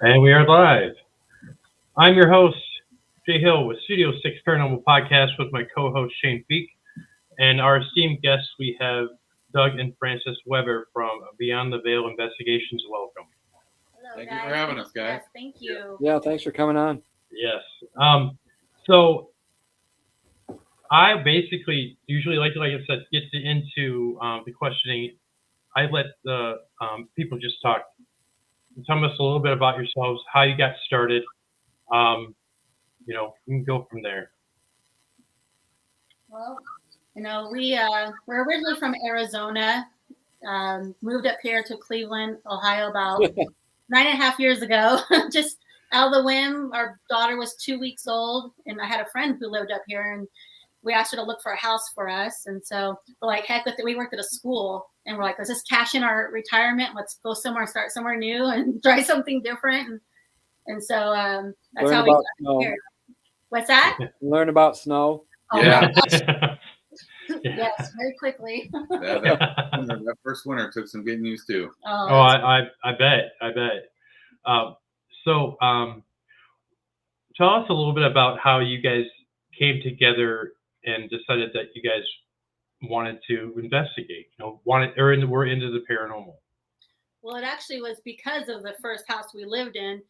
And we are live. I'm your host, Jay Hill, with Studio 6 Paranormal Podcast with my co-host, Shane Feek. And our esteemed guests, we have Doug and Francis Weber from Beyond the Veil Investigations. Welcome. Hello, Thank guys. you for having us, guys. Yes, thank you. Yeah, thanks for coming on. Yes. So I basically usually like I said, get into the questioning. I let the people just talk. Tell us a little bit about yourselves, how you got started. We can go from there. Well, we're originally from Arizona. Moved up here to Cleveland, Ohio, about 9.5 years ago. Just out of the whim. Our daughter was 2 weeks old, and I had a friend who lived up here, and we asked her to look for a house for us. And so we're like, heck with it. We worked at a school, and we're like, let's just cash in our retirement. Let's go somewhere and start somewhere new and try something different. And so that's Learn how we about got snow. here. What's that? Learn about snow. Oh, Yeah. Yes, very quickly. That first winter took some getting used to. I bet. So tell us a little bit about how you guys came together and decided that you guys wanted to investigate. We're into the paranormal. Well, it actually was because of the first house we lived in.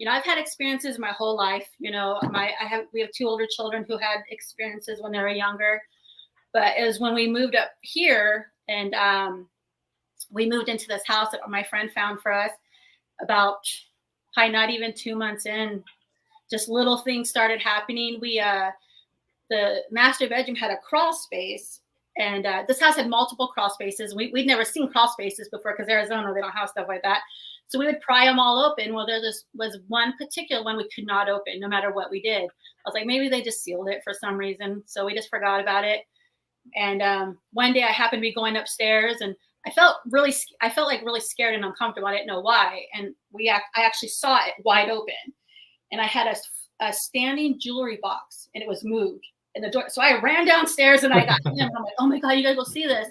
I've had experiences my whole life. We have 2 older children who had experiences when they were younger. But it was when we moved up here and we moved into this house that my friend found for us about probably not even 2 months in, just little things started happening. The master bedroom had a crawl space, and this house had multiple crawl spaces. We'd never seen crawl spaces before because Arizona, they don't have stuff like that. So we would pry them all open. Well, there was one particular one we could not open no matter what we did. I was like, maybe they just sealed it for some reason. So we just forgot about it. And one day I happened to be going upstairs, and I felt really scared and uncomfortable. I didn't know why. And I actually saw it wide open, and I had a standing jewelry box, and it was moved in the door. So I ran downstairs and I got him. I'm like, oh my God, you guys will see this.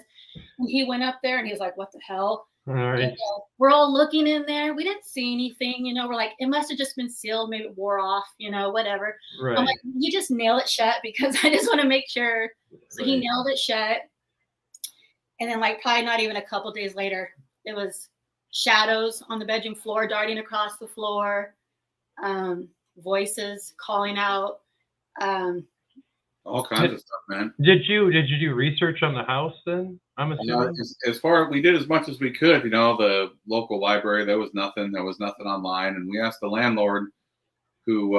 And he went up there and he was like, what the hell? All right. And, we're all looking in there. We didn't see anything, we're like, it must have just been sealed. Maybe it wore off, whatever. Right. I'm like, you just nail it shut because I just want to make sure. So Right. he nailed it shut. And then probably not even a couple days later, it was shadows on the bedroom floor, darting across the floor, voices calling out. All kinds of stuff, man. Did you do research on the house then? I'm assuming. As far as we did as much as we could, the local library, there was nothing online, and we asked the landlord, who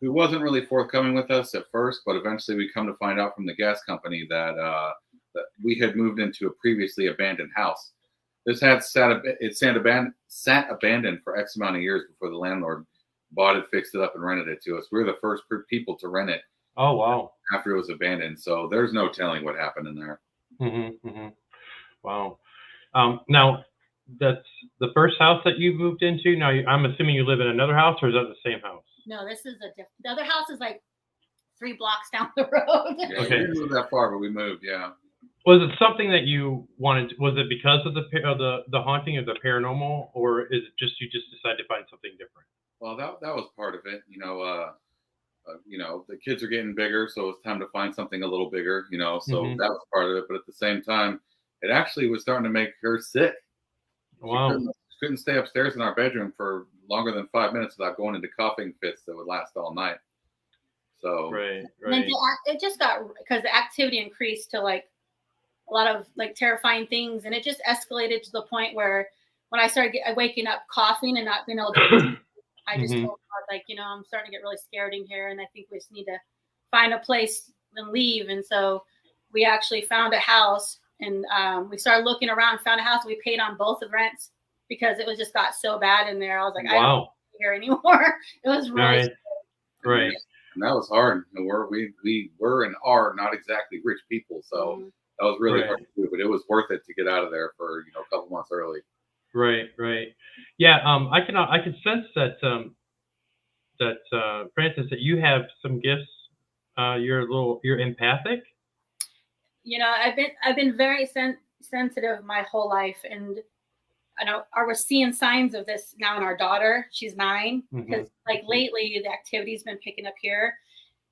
wasn't really forthcoming with us at first, but eventually we come to find out from the gas company that we had moved into a previously abandoned house. This had sat abandoned for X amount of years before the landlord bought it, fixed it up, and rented it to us. We were the first people to rent it. Oh, wow. After it was abandoned, so there's no telling what happened in there. Mm-hmm. Wow. Now, that's the first house that you moved into. Now, I'm assuming you live in another house, or is that the same house? No, this is the other house is like 3 blocks down the road. Yeah, Okay. We didn't move that far, but we moved. Yeah. Was it something that you wanted? Was it because of the haunting of the paranormal, or is it just you just decided to find something different? Well, that was part of it. The kids are getting bigger, so it's time to find something a little bigger. So Mhm. that was part of it. But at the same time, it actually was starting to make her sick. Wow. She couldn't stay upstairs in our bedroom for longer than 5 minutes without going into coughing fits that would last all night. So Right. And then it just got, because the activity increased to a lot of terrifying things, and it just escalated to the point where when I started waking up coughing and not being able to I just told her, I'm starting to get really scared in here, and I think we just need to find a place and leave. And so we actually found a house, and we started looking around, found a house. We paid on both the rents because it was just got so bad in there. I was like, I don't want to be here anymore. It was really Right. And that was hard. We were and are not exactly rich people, so that was really hard to do. But it was worth it to get out of there for a couple months early. Right. Yeah. I can sense that Francis, that you have some gifts. You're empathic. I've been very sensitive my whole life, and I was seeing signs of this now in our daughter. She's 9, because like lately the activity's been picking up here,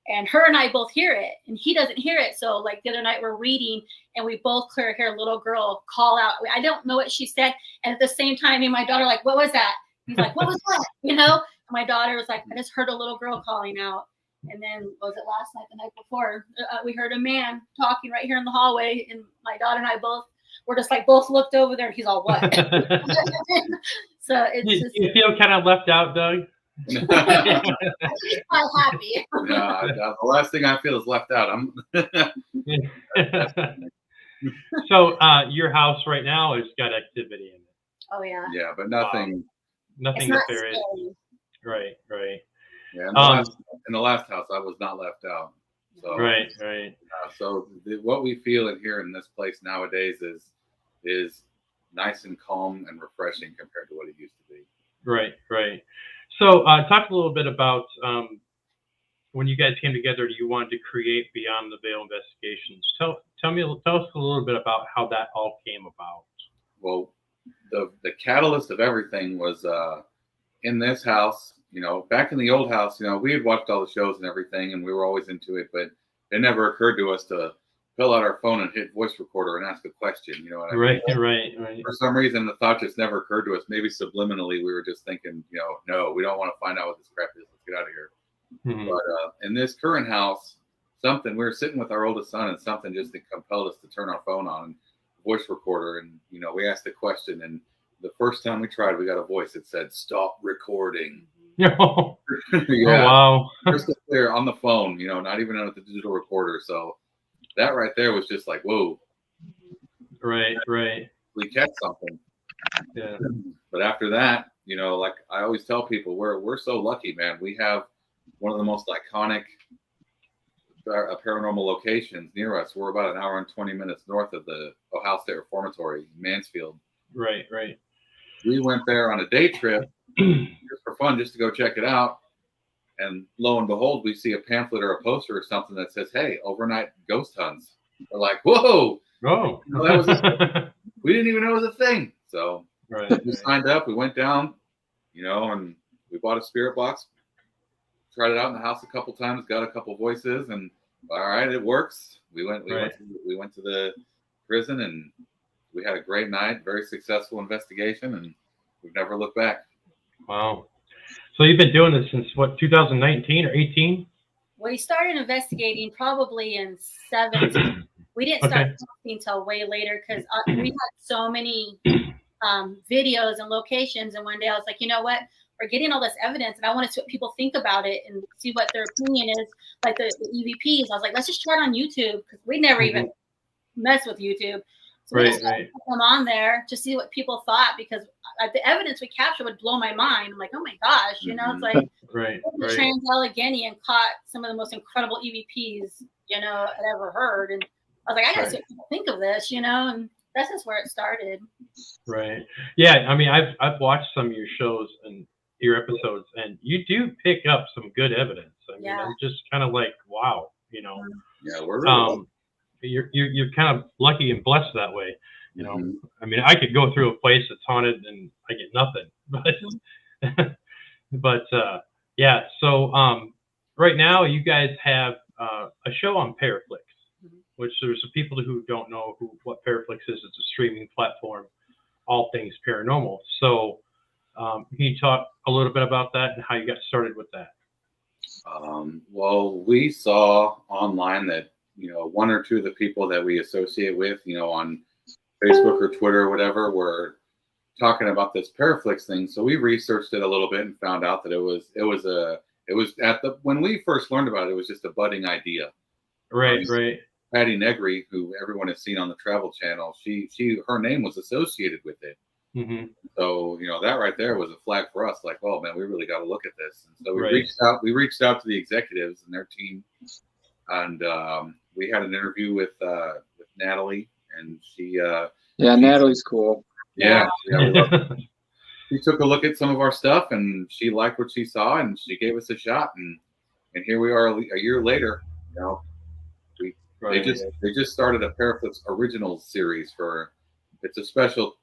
and her and I both hear it, and he doesn't hear it. So like the other night we're reading, and we both hear a little girl call out. I don't know what she said, and at the same time, me and my daughter like, what was that? He's like, what was that? You know? And my daughter was like, I just heard a little girl calling out. And then was it last night, the night before? We heard a man talking right here in the hallway, and my daughter and I both. We're just like both looked over there. And he's all, what? So it's just. You feel kind of left out, Doug? I'm quite happy. The last thing I feel is left out. So your house right now has got activity in it. Oh yeah. Yeah, but nothing. Nothing nefarious. Right. Yeah, in the last house, I was not left out. So right. So what we feel and hear in this place nowadays is nice and calm and refreshing compared to what it used to be. Right. So talk a little bit about when you guys came together. You wanted to create Beyond the Veil Investigations. Tell us a little bit about how that all came about. Well, the catalyst of everything was in this house. Back in the old house, we had watched all the shows and everything, and we were always into it, but it never occurred to us to pull out our phone and hit voice recorder and ask a question. You know what I mean? Right. For some reason, the thought just never occurred to us. Maybe subliminally, we were just thinking, no, we don't want to find out what this crap is. Let's get out of here. But in this current house, we were sitting with our oldest son, and something just compelled us to turn our phone on, voice recorder, and we asked a question, and the first time we tried, we got a voice that said, "Stop recording." Yeah. Oh, wow. Crystal clear on the phone, not even on the digital recorder. So that right there was just like, whoa. Right. We catch something. Yeah. But after that, like I always tell people, we're so lucky, man. We have one of the most iconic paranormal locations near us. We're about an hour and 20 minutes north of the Ohio State Reformatory in Mansfield. Right. We went there on a day trip just for fun, just to go check it out. And lo and behold, we see a pamphlet or a poster or something that says, "Hey, overnight ghost hunts." We're like, "Whoa!" Oh, we didn't even know it was a thing. So we signed up. We went down, and we bought a spirit box. Tried it out in the house a couple times. Got a couple voices, and all right, it works. We went to the prison, and we had a great night. Very successful investigation, and we've never looked back. Wow. So you've been doing this since what, 2019 or 18? We started investigating probably in 17. We didn't start talking until way later, because we had so many videos and locations. And one day I was like, you know what? We're getting all this evidence, and I want to see what people think about it and see what their opinion is. Like the EVPs, I was like, let's just try it on YouTube, because we never even mess with YouTube. So we just put them on there to see what people thought, because the evidence we captured would blow my mind. I'm like, oh my gosh, it's like the Trans-Allegheny and caught some of the most incredible EVPs, I'd ever heard. And I was like, I gotta see what people think of this, and that's just where it started. Right. Yeah. I mean, I've watched some of your shows and your episodes, and you do pick up some good evidence. I mean, I'm just kind of like, wow, Yeah, we're really you're kind of lucky and blessed that way. I mean, I could go through a place that's haunted and I get nothing, but yeah. So right now you guys have a show on Paraflixx, which there's some people who don't know what Paraflixx is. It's a streaming platform, all things paranormal. So can you talk a little bit about that and how you got started with that? Well, we saw online that one or two of the people that we associate with, on Facebook or Twitter or whatever, were talking about this Paraflixx thing. So we researched it a little bit and found out that when we first learned about it, it was just a budding idea. Right. Patty Negri, who everyone has seen on the Travel Channel, her name was associated with it. So that right there was a flag for us. Like, oh man, we really got to look at this. And so we reached out to the executives and their team, and we had an interview with Natalie, and she Natalie's cool. Yeah, she took a look at some of our stuff, and she liked what she saw, and she gave us a shot, and here we are a year later. They just started a Paraflixx originals series for it's a special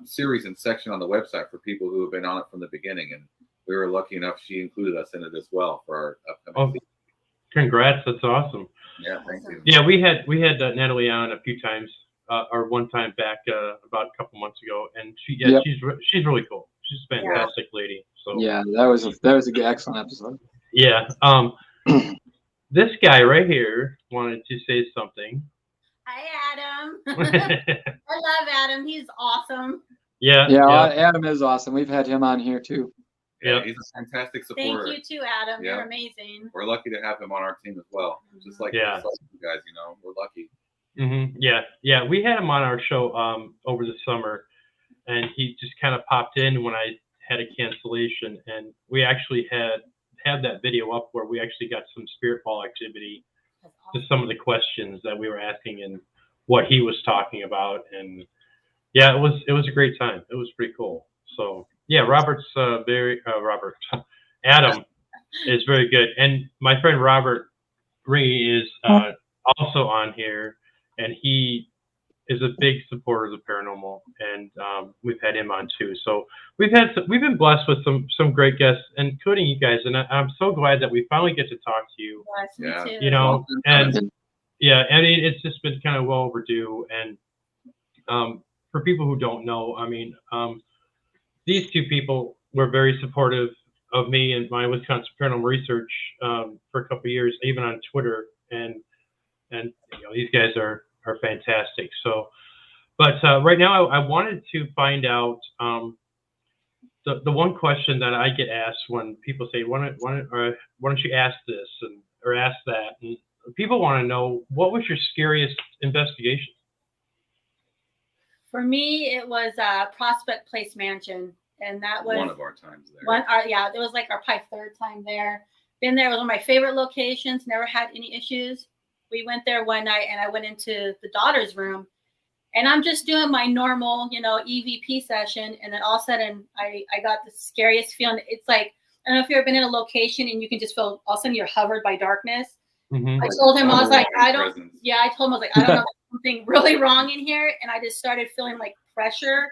series and section on the website for people who have been on it from the beginning, and we were lucky enough she included us in it as well for our upcoming season. Congrats, that's awesome. Yeah, thank you. Yeah, we had Natalie on a few times, or one time back about a couple months ago, and she's really cool. She's a fantastic lady. So Yeah, that was a good, excellent episode. Yeah. This guy right here wanted to say something. Hi, Adam. I love Adam. He's awesome. Yeah. Adam is awesome. We've had him on here too. Yeah, he's a fantastic supporter. Thank you too, Adam. You're amazing. We're lucky to have him on our team as well. Just like you guys, we're lucky. Yeah. We had him on our show over the summer, and he just kind of popped in when I had a cancellation, and we actually had that video up where we actually got some spirit ball activity to some of the questions that we were asking and what he was talking about, and yeah, it was a great time. It was pretty cool. So yeah, Adam is very good, and my friend Robert Ringy is also on here, and he is a big supporter of the paranormal, and we've had him on too. So we've been blessed with some great guests, including you guys, and I'm so glad that we finally get to talk to you. Yes, me too. You know, and yeah, I mean, it's just been kind of well overdue. And for people who don't know, I mean, these two people were very supportive of me and my Wisconsin paranormal research for a couple of years, even on Twitter, and these guys are fantastic. So, but right now I wanted to find out the one question that I get asked when people say, why don't you ask this or ask that? And people want to know, what was your scariest investigation? For me, it was Prospect Place Mansion, and that was one of our times there. It was like our probably third time there. Been there. It was one of my favorite locations. Never had any issues. We went there one night, and I went into the daughter's room, and I'm just doing my normal, EVP session, and then all of a sudden, I got the scariest feeling. It's like, I don't know if you've ever been in a location and you can just feel all of a sudden you're hovered by darkness. Mm-hmm. I told him, I was like, I told him, I was like, I don't know, something really wrong in here, and I just started feeling like pressure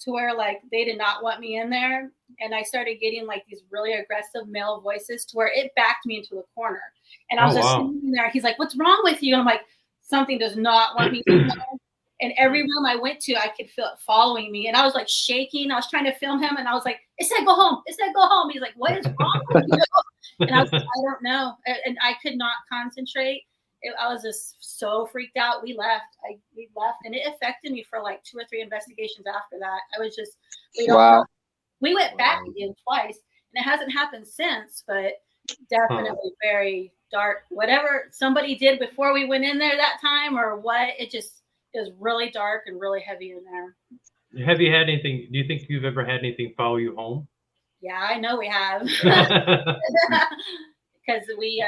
to where like they did not want me in there, and I started getting like these really aggressive male voices to where it backed me into the corner. And I was just sitting there. He's like, "What's wrong with you?" And I'm like, "Something does not want me in there." And every room I went to, I could feel it following me. And I was like shaking. I was trying to film him, and I was like, "It said go home. It said go home." He's like, "What is wrong with you?" And I was like, "I don't know." And I could not concentrate. I was just so freaked out. We left, and it affected me for like 2 or 3 investigations after that. I was just, we went back again twice, and it hasn't happened since, but definitely very dark. Whatever somebody did before we went in there that time or what, it was really dark and really heavy in there. Have you had anything, do you think you've ever had anything follow you home? Yeah, I know we have. Because we've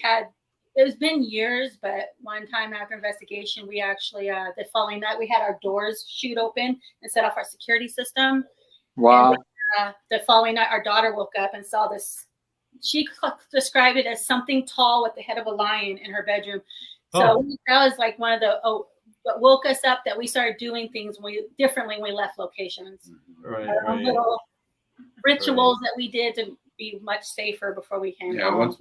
had, it's been years, but one time after investigation, we actually, the following night, we had our doors shoot open and set off our security system. Wow. And, the following night, our daughter woke up and saw this. She described it as something tall with the head of a lion in her bedroom. So that was like one of the, what woke us up, that we started doing things differently when we left locations. Right. Little rituals that we did to be much safer before we came home.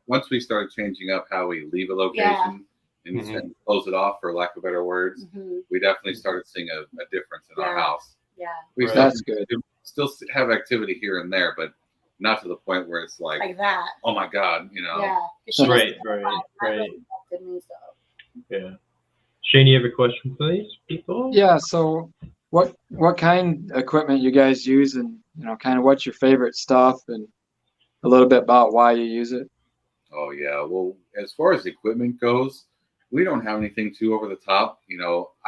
Once we started changing up how we leave a location and close it off, for lack of better words, we definitely started seeing a difference in our house. Yeah. That's good. We still have activity here and there, but not to the point where it's like that. Oh my God, Yeah. Right. Yeah. Shane, you have a question for these people? Yeah. So what kind of equipment you guys use, and kind of what's your favorite stuff, and a little bit about why you use it? Oh yeah. Well, as far as equipment goes, we don't have anything too over the top. I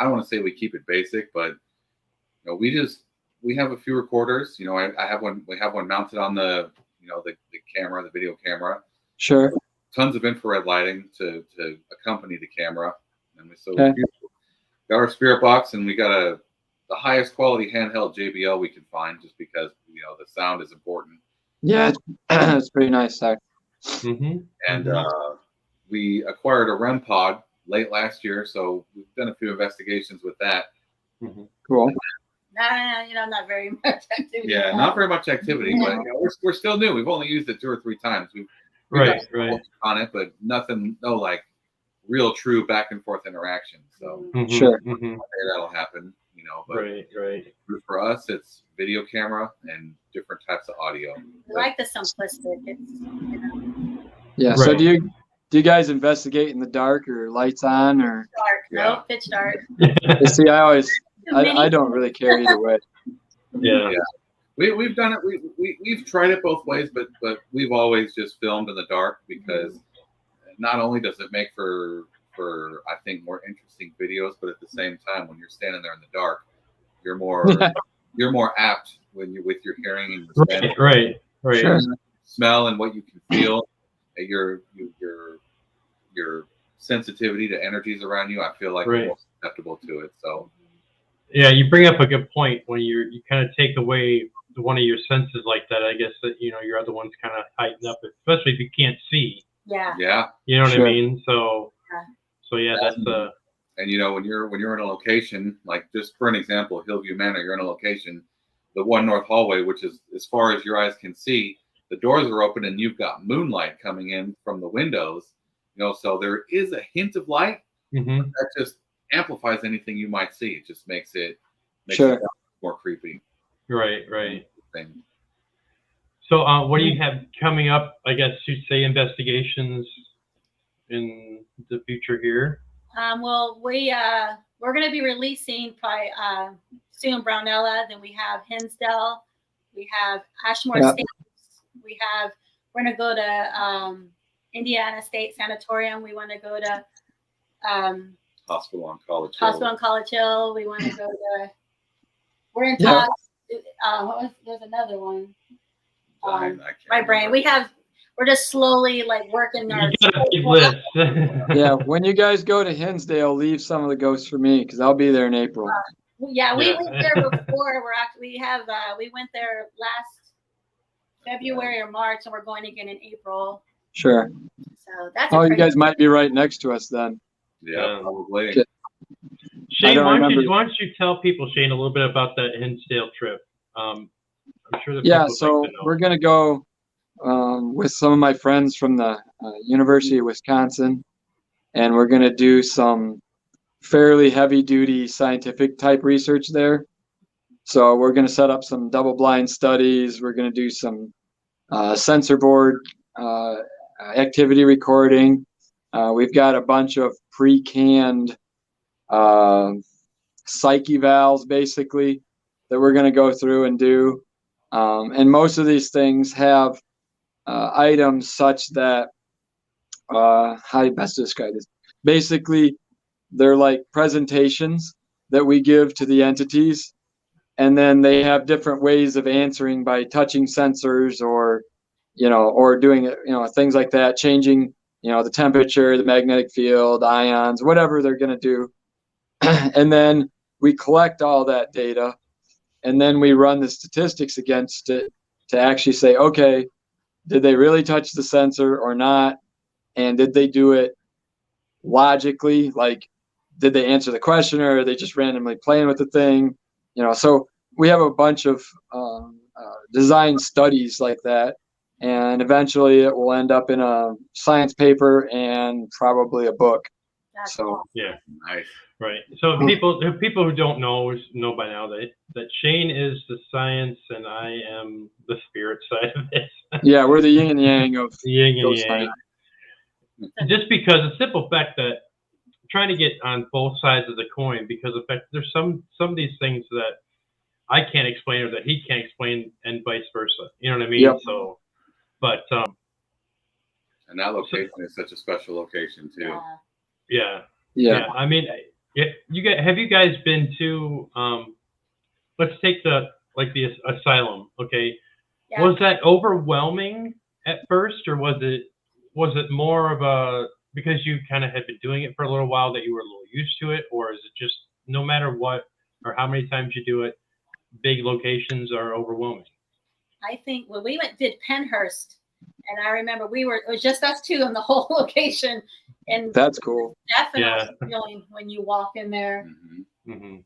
don't want to say we keep it basic, but we have a few recorders. I have one. We have one mounted on the camera, the video camera. Sure. Tons of infrared lighting to accompany the camera, and we got our spirit box, and we got the highest quality handheld JBL we can find, just because the sound is important. Yeah, it's pretty nice there. And we acquired a REM pod late last year, so we've done a few investigations with that. Cool. Not very much activity. Yeah, not very much activity, but we're still new. We've only used it 2 or 3 times. We've got some work on it, but nothing, no like real true back and forth interaction. So Sure. one day that'll happen, But Right. for us, it's video camera and different types of audio. I like the simplistic. It's Yeah. Right. So do you guys investigate in the dark or lights on or? dark. Yeah. No, pitch dark. See, I don't really care either way. Yeah. We've done it. We've tried it both ways, but we've always just filmed in the dark because not only does it make for I think more interesting videos, but at the same time, when you're standing there in the dark, you're more apt with your hearing and your sense, Right. Sure. smell and what you can feel, your sensitivity to energies around you. I feel like you're more susceptible to it. So. Yeah, you bring up a good point when you kind of take away one of your senses like that. I guess that your other one's kind of heightened up, especially if you can't see. Yeah. Yeah. You know what Sure. I mean? So yeah, that's And when you're in a location, like just for an example, Hillview Manor, you're in a location, the one north hallway, which is as far as your eyes can see, the doors are open and you've got moonlight coming in from the windows. So there is a hint of light that just amplifies anything you might see. It just makes it more creepy. Right. Thing. So what do you have coming up? I guess you'd say investigations in the future here. Well, we're going to be releasing probably soon Brownella. Then we have Hinsdale. We have Ashmore Estates. We're going to go to Indiana State Sanatorium. We want to go to Hospital on College Hill. We want to go to. We're in talks. There's another one. My brain. We're just slowly working our. List. Yeah, when you guys go to Hinsdale, leave some of the ghosts for me because I'll be there in April. We went there before. We went there last February or March, and we're going again in April. Sure. So that's. You guys might be right next to us then. Yeah, probably. Okay. Shane, why don't you tell people, Shane, a little bit about that Hinsdale trip? I'm sure that people so like to know. we're gonna go with some of my friends from the University of Wisconsin, and we're gonna do some fairly heavy-duty scientific type research there. So we're gonna set up some double-blind studies. We're gonna do some sensor board activity recording. We've got a bunch of pre-canned psych evals, basically, that we're going to go through and do. And most of these things have items such that, how do you best describe this? Basically, they're like presentations that we give to the entities, and then they have different ways of answering by touching sensors or doing it, things like that, changing the temperature, the magnetic field, ions, whatever they're going to do. And then we collect all that data, and then we run the statistics against it to actually say, okay, did they really touch the sensor or not? And did they do it logically? Like, did they answer the question, or are they just randomly playing with the thing? So we have a bunch of design studies like that. And eventually it will end up in a science paper and probably a book. Yeah, nice, right. So people who don't know by now that Shane is the science and I am the spirit side of this. Yeah, we're the yin and yang of yin and yang. Science. Just because the simple fact that trying to get on both sides of the coin, because in fact there's some of these things that I can't explain or that he can't explain, and vice versa. You know what I mean? Yep. So. But and that location is such a special location too. Yeah. I mean, have you guys been to? Let's take the asylum. Okay, was that overwhelming at first, or was it more of a, because you kind of had been doing it for a little while, that you were a little used to it, or is it just no matter what or how many times you do it, big locations are overwhelming? I think when we did Pennhurst, and I remember it was just us two in the whole location, and that's cool. Definitely feeling when you walk in there. Mm-hmm.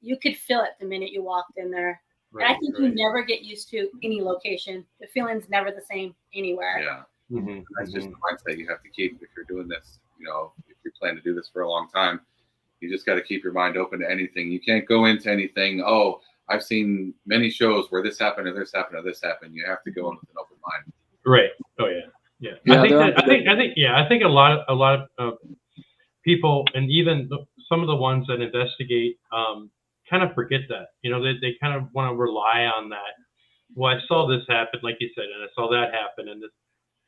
you could feel it the minute you walked in there. Right, And I think right. you never get used to any location. The feeling's never the same anywhere. Yeah. Mhm, That's just mhm. the mindset you have to keep if you're doing this. You know, if you're planning to do this for a long time, you just got to keep your mind open to anything. You can't go into anything. Oh, I've seen many shows where this happened or this happened or this happened. You have to go in with an open mind. Right. Oh yeah. Yeah. Yeah, I think a lot of people, and even some of the ones that investigate, kind of forget that. You know, they kind of want to rely on that. Well, I saw this happen, like you said, and I saw that happen, and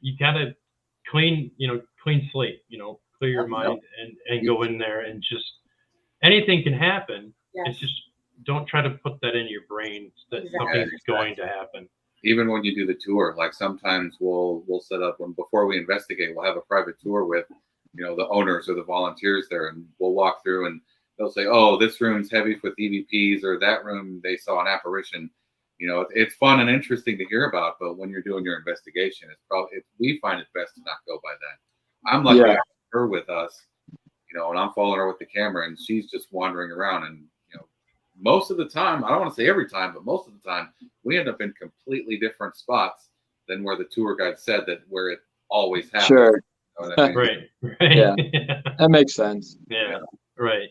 you gotta clean slate. You know, clear your Yep. mind and go in there and just anything can happen. Yes. It's just don't try to put that in your brain that Exactly. something's going to happen. Even when you do the tour, like sometimes we'll set up before we investigate, we'll have a private tour with, you know, the owners or the volunteers there, and we'll walk through and they'll say, oh, this room's heavy with EVPs, or that room they saw an apparition. You know, it's fun and interesting to hear about, but when you're doing your investigation, we find it best to not go by that. I'm lucky to have her with us, you know, and I'm following her with the camera, and she's just wandering around, and you know, most of the time, I don't want to say every time, but most of the time, we end up in completely different spots than where the tour guide said where it always happens. Sure. You know what I mean? Right. Yeah. That makes sense. Yeah. Right.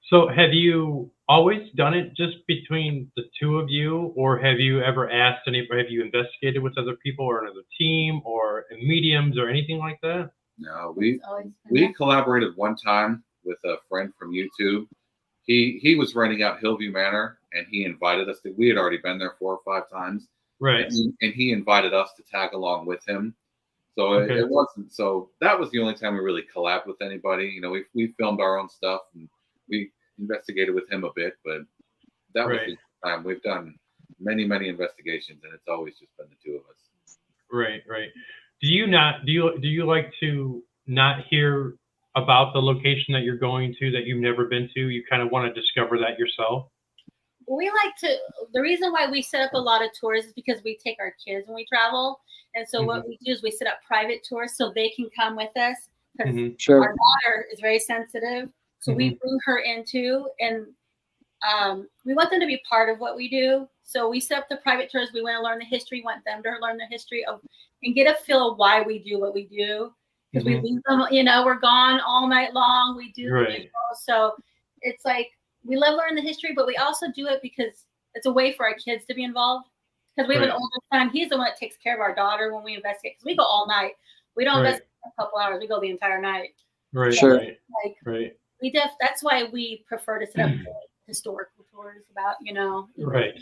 So have you always done it just between the two of you, or have you ever asked anybody? Have you investigated with other people or another team or mediums or anything like that? No, It's always been we that. collaborated one time with a friend from YouTube. He was renting out Hillview Manor, and he invited us we had already been there 4 or 5 times. Right. And he invited us to tag along with him. So Okay. it wasn't, so that was the only time we really collabed with anybody. You know, we filmed our own stuff and we investigated with him a bit, but that was Right. the time. We've done many, many investigations, and it's always just been the two of us. Right. Right. Do you like to not hear about the location that you're going to that you've never been to? You kind of want to discover that yourself? We like to, the reason why we set up a lot of tours is because we take our kids when we travel. And so what we do is we set up private tours so they can come with us, because Mhm. Sure. our daughter is very sensitive. So we bring her into, and we want them to be part of what we do. So we set up the private tours. We want to learn the history, want them to learn the history of, and get a feel of why we do what we do. Because we leave them, you know, we're gone all night long. We do the visuals. So it's like, we love learning the history, but we also do it because it's a way for our kids to be involved. Because we have an older son. He's the one that takes care of our daughter when we investigate. Because we go all night. We don't investigate a couple hours. We go the entire night. Right. Sure. Right. Right. That's why we prefer to set up historical tours about, you know. Right.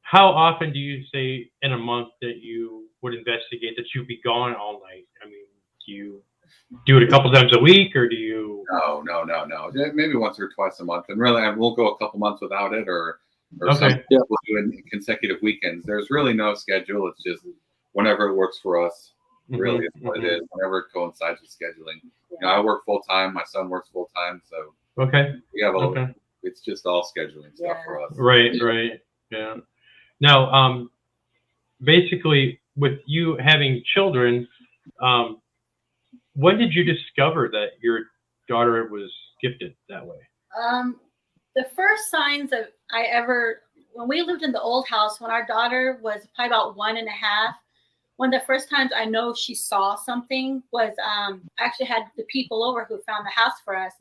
How often do you say in a month that you would investigate, that you'd be gone all night? I mean, do you do it a couple times a week, or do you? No. Maybe once or twice a month, and really, we'll go a couple months without it, or Okay. we'll do it in consecutive weekends. There's really no schedule. It's just whenever it works for us. Really, is what it is. Whenever it coincides with scheduling. You know, I work full time. My son works full time, so Okay. we have it's just all scheduling stuff for us. Right. Right. Yeah. Now, basically, with you having children, when did you discover that your daughter was gifted that way? The first signs of when we lived in the old house, when our daughter was probably about 1.5, one of the first times I know she saw something was I actually had the people over who found the house for us,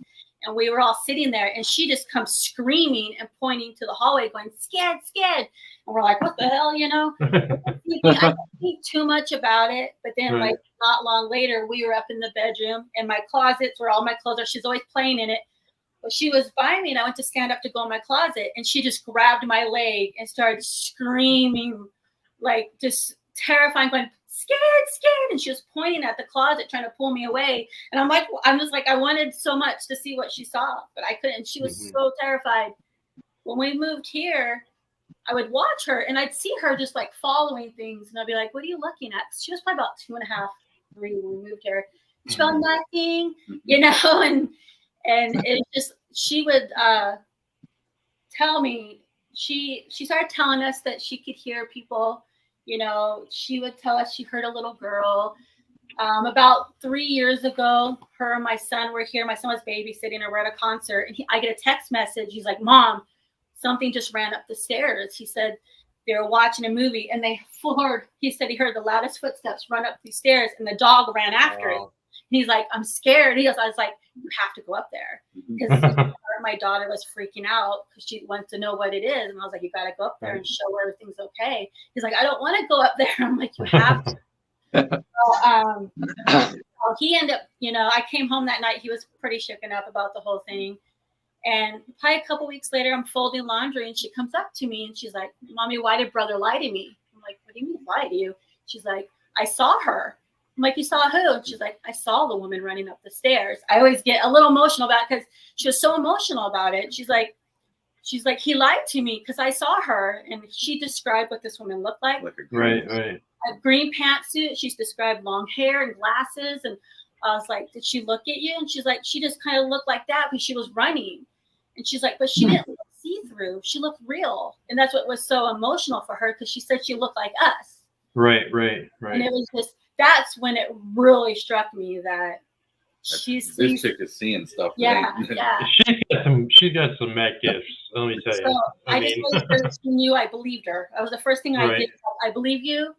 and we were all sitting there, and she just comes screaming and pointing to the hallway, going, "Scared, scared!" And we're like, "What the hell?" You know. I didn't think too much about it, but then like not long later, we were up in the bedroom, and my closets where all my clothes are. She's always playing in it. But she was by me, and I went to stand up to go in my closet, and she just grabbed my leg and started screaming, like just terrifying, going, "Scared, scared!" And she was pointing at the closet, trying to pull me away. And I'm just like, I wanted so much to see what she saw, but I couldn't. She was so terrified. When we moved here, I would watch her, and I'd see her just like following things, and I'd be like, "What are you looking at?" She was probably about 2.5, 3 when we moved here. She found nothing, you know, and it just, she would tell me, she started telling us that she could hear people, you know. She would tell us she heard a little girl. About 3 years ago, her and my son were here. My son was babysitting, or we're at a concert, and I get a text message. He's like, "Mom, something just ran up the stairs." He said they were watching a movie, and they floored. He said he heard the loudest footsteps run up these stairs, and the dog ran after it. And he's like, "I'm scared." I was like, "You have to go up there," because my daughter was freaking out because she wants to know what it is, and I was like, "You got to go up there and show her everything's okay." He's like, "I don't want to go up there." I'm like, "You have to." So, he ended up, I came home that night. He was pretty shaken up about the whole thing. And probably a couple weeks later, I'm folding laundry, and she comes up to me and she's like, "Mommy, why did brother lie to me?" I'm like, "What do you mean lie to you?" She's like, "I saw her." I'm like, "You saw who?" And she's like, "I saw the woman running up the stairs." I always get a little emotional about it because she was so emotional about it. She's like, "He lied to me because I saw her." And she described what this woman looked like. Right. A green pantsuit. She's described long hair and glasses. And I was like, "Did she look at you?" And she's like, "She just kind of looked like that because she was running." And she's like, "But she didn't look see-through. She looked real." And that's what was so emotional for her, because she said she looked like us. Right. And it was just, that's when it really struck me that This chick is seeing stuff. Yeah. She's got some mad gifts. Let me tell you. So I just made sure that she knew I believed her. That was the first thing I did. I believe you.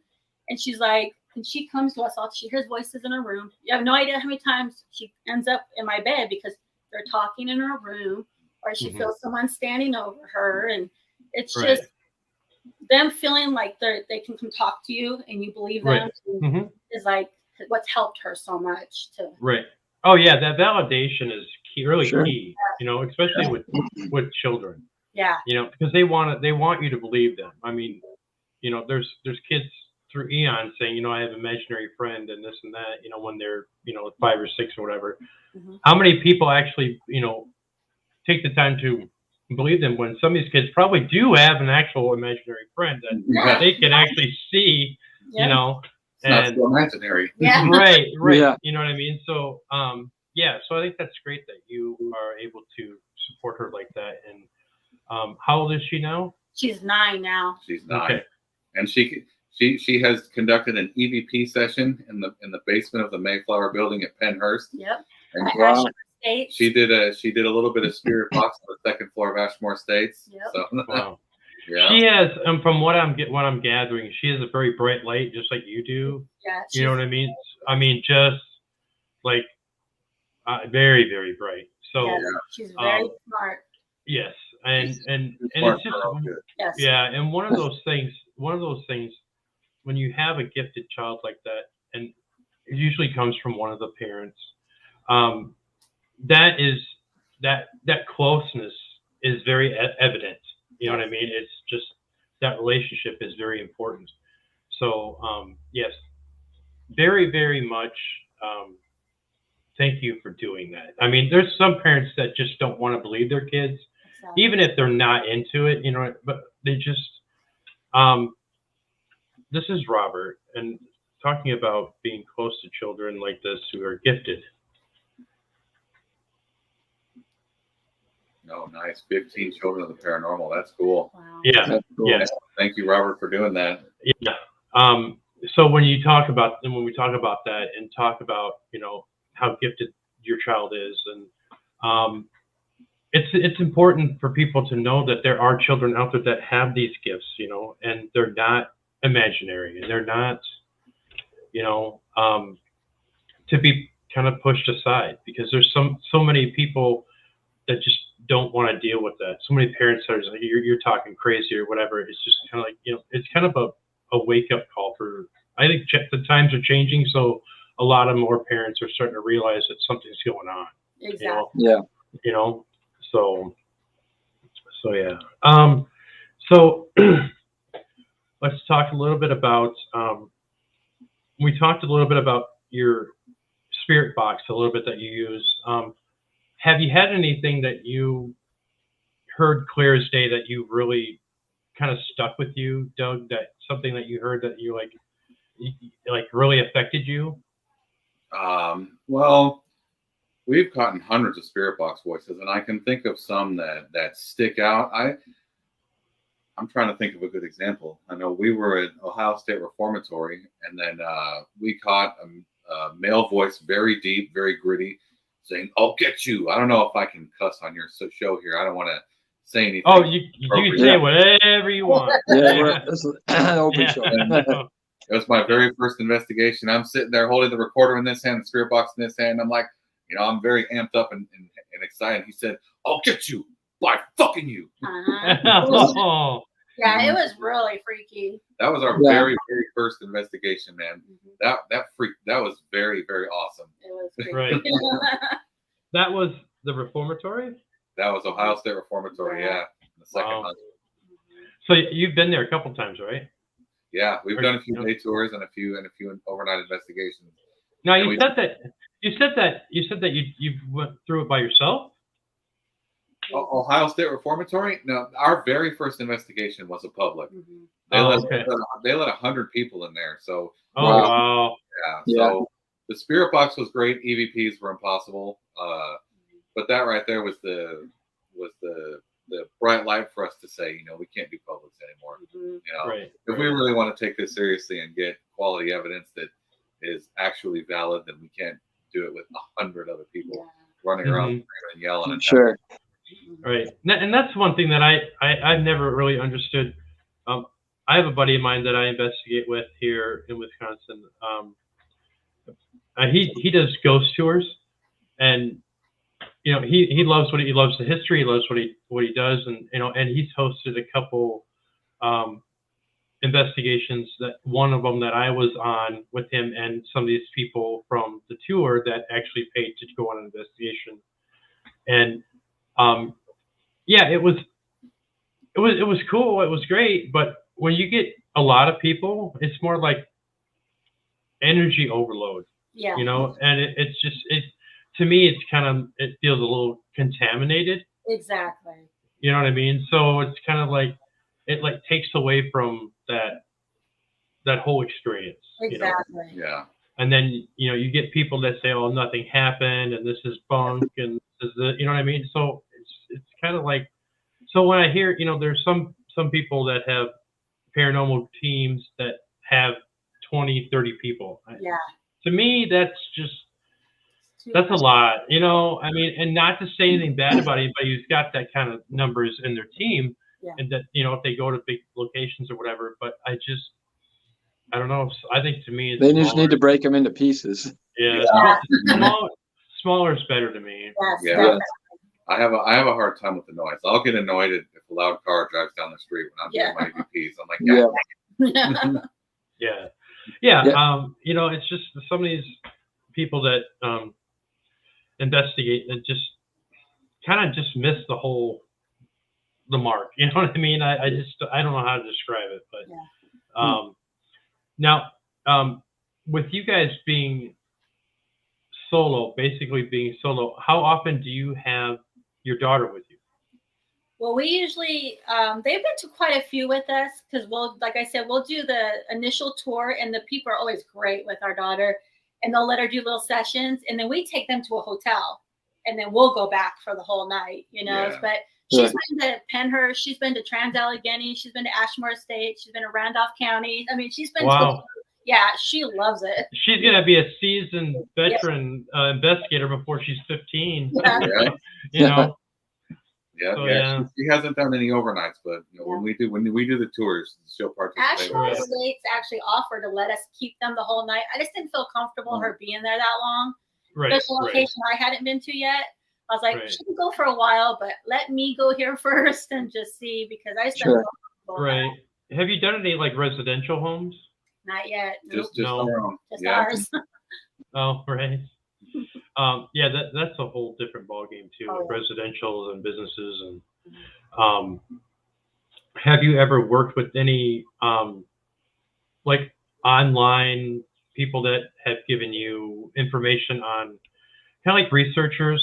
And she's like, and she comes to us all. She hears voices in her room. You have no idea how many times she ends up in my bed because they're talking in her room, or she feels someone standing over her. And it's just them feeling like they can come talk to you and you believe them is like what's helped her so much to. Right. Oh yeah, that validation is key, really key. Especially with children. Yeah. Because they want you to believe them. I mean, there's kids through eons saying, "I have an imaginary friend," and this and that. When they're 5 or 6 or whatever. How many people actually take the time to believe them when some of these kids probably do have an actual imaginary friend that they can actually see, It's not so imaginary. Yeah. Right. Yeah. You know what I mean? So, so I think that's great that you are able to support her like that. And how old is she now? She's 9 now. She's 9. Okay. And she has conducted an EVP session in the basement of the Mayflower building at Pennhurst. Yep. And Wow. she did a little bit of spirit box on the 2nd floor of Ashmore Estates. Yep. So, Wow. yeah. She has, from what I'm gathering, she has a very bright light, just like you do. Yeah. You know what I mean? I mean, just like very, very bright. So she's very smart. yes, and it's just Yes. yeah, and one of those things, when you have a gifted child like that, and it usually comes from one of the parents, that closeness is very evident. You know what I mean? It's just that relationship is very important. So yes, very, very much. Thank you for doing that. I mean, there's some parents that just don't want to believe their kids, even if they're not into it, but they just, this is Robert, and talking about being close to children like this who are gifted. Oh, nice. 15 children of the paranormal. That's cool. Wow. Yeah. That's cool. Yeah. Thank you, Robert, for doing that. Yeah. So when we talk about that and talk about, how gifted your child is, and it's important for people to know that there are children out there that have these gifts, and they're not imaginary, and they're not, to be kind of pushed aside, because there's so many people that just don't want to deal with that. So many parents are like, you're talking crazy or whatever. It's just kind of like, it's kind of a wake up call for, I think the times are changing. So a lot of more parents are starting to realize that something's going on. Exactly. Yeah. So yeah. So let's talk a little bit about, we talked a little bit about your spirit box, a little bit that you use. Have you had anything that you heard clear as day that you really kind of stuck with you, Doug, that something that you heard that you like really affected you? Well, we've gotten hundreds of spirit box voices, and I can think of some that stick out. I'm trying to think of a good example. I know we were at Ohio State Reformatory, and then we caught male voice, very deep, very gritty, saying, "I'll get you." I don't know if I can cuss on your show here. I don't want to say anything. Oh, you can say whatever you want. Yeah, this is an open show. It was my very first investigation. I'm sitting there holding the recorder in this hand, the spirit box in this hand. I'm like, I'm very amped up and excited. He said, "I'll get you by fucking you." Oh. Yeah, it was really freaky. That was our very, very first investigation, man. That was very, very awesome. It was freaky. Right. That was the reformatory? That was Ohio State Reformatory, yeah. The second month. So you've been there a couple times, right? Yeah, we've done a few day tours and a few overnight investigations. Now you said that you went through it by yourself? Ohio State Reformatory? No, our very first investigation was a public. They let 100 people in there. So wow. Yeah. So the spirit box was great. EVPs were impossible. But that right there was the bright light for us to say, we can't do publics anymore. If we really want to take this seriously and get quality evidence that is actually valid, then we can't do it with 100 other people running around and yelling. And sure. Right. And that's one thing that I've never really understood. I have a buddy of mine that I investigate with here in Wisconsin. He does ghost tours, and he loves he loves the history. He loves what he does, and and he's hosted a couple investigations. That one of them that I was on with him and some of these people from the tour that actually paid to go on an investigation, and it was cool. It was great, but when you get a lot of people, it's more like energy overload. Yeah. And it's just to me, it feels a little contaminated. Exactly. You know what I mean? So it's kind of like it takes away from that whole experience. Exactly. Yeah. And then you get people that say, "Oh, nothing happened, and this is bunk, and this is you know what I mean?" So it's kind of like, so when I hear there's some people that have paranormal teams that have 20, 30 people. Yeah. To me, that's a lot, I mean, and not to say anything bad about anybody who's got that kind of numbers in their team, and that, if they go to big locations or whatever, but I don't know. I think to me, they just need to break them into pieces. Yeah. Smaller is better to me. Yes, yeah. I have a hard time with the noise. I'll get annoyed if a loud car drives down the street when I'm doing my EVPs. I'm like, it's just some of these people that investigate and just kind of just miss the mark. You know what I mean? I don't know how to describe it, but now with you guys being basically solo, how often do you have your daughter with you? Well, we usually, they've been to quite a few with us because like I said, we'll do the initial tour and the people are always great with our daughter and they'll let her do little sessions and then we take them to a hotel and then we'll go back for the whole night, but she's been to Penhurst, she's been to Trans-Allegheny, she's been to Ashmore Estates, she's been to Randolph County. I mean, she's been she loves it. She's going to be a seasoned veteran investigator before she's 15. She hasn't done any overnights, but when we do the tours, she'll participate. Ashmore Estates actually offered to let us keep them the whole night. I just didn't feel comfortable her being there that long. There's a location I hadn't been to yet. I was like, she can go for a while, but let me go here first and just see because I just Have you done any residential homes? Not yet. Just ours. Oh, right. That's a whole different ballgame too, residential and businesses. And have you ever worked with any online people that have given you information on kind of like researchers?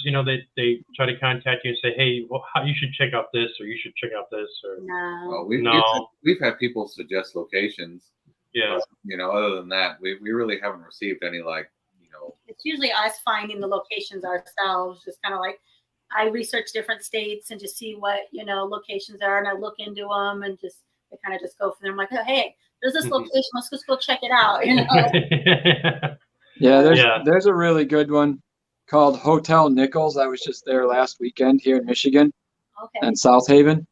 They try to contact you and say, "Hey, you should check out this, or you should check out this." Or no. We've had people suggest locations. Yeah. But, other than that, we really haven't received any It's usually us finding the locations ourselves, just kind of like I research different states and just see what, locations are and I look into them and I kind of just go from there. I'm like, oh, hey, there's this location. Let's just go check it out. Yeah, Yeah. there's a really good one called Hotel Nichols. I was just there last weekend here in Michigan Okay. and South Haven.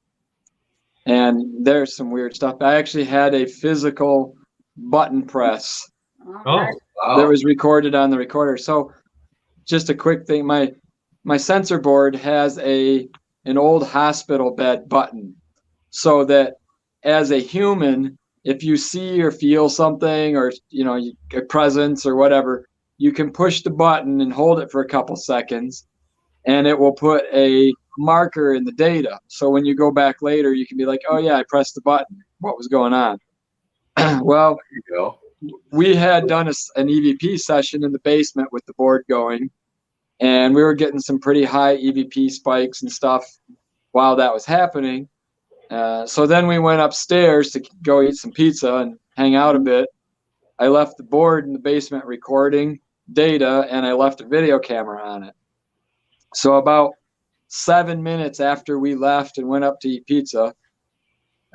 And there's some weird stuff. I actually had a physical button press All Oh, right. Wow. that was recorded on the recorder. So just a quick thing, my sensor board has an old hospital bed button, so that as a human, if you see or feel something, or a presence or whatever, you can push the button and hold it for a couple seconds, and it will put a marker in the data. So when you go back later, you can be like, oh yeah, I pressed the button. What was going on? Well, There you go. we had done an EVP session in the basement with the board going, and we were getting some pretty high EVP spikes and stuff while that was happening. So then we went upstairs to go eat some pizza and hang out a bit. I left the board in the basement recording data, and I left a video camera on it. So about 7 minutes after we left and went up to eat pizza,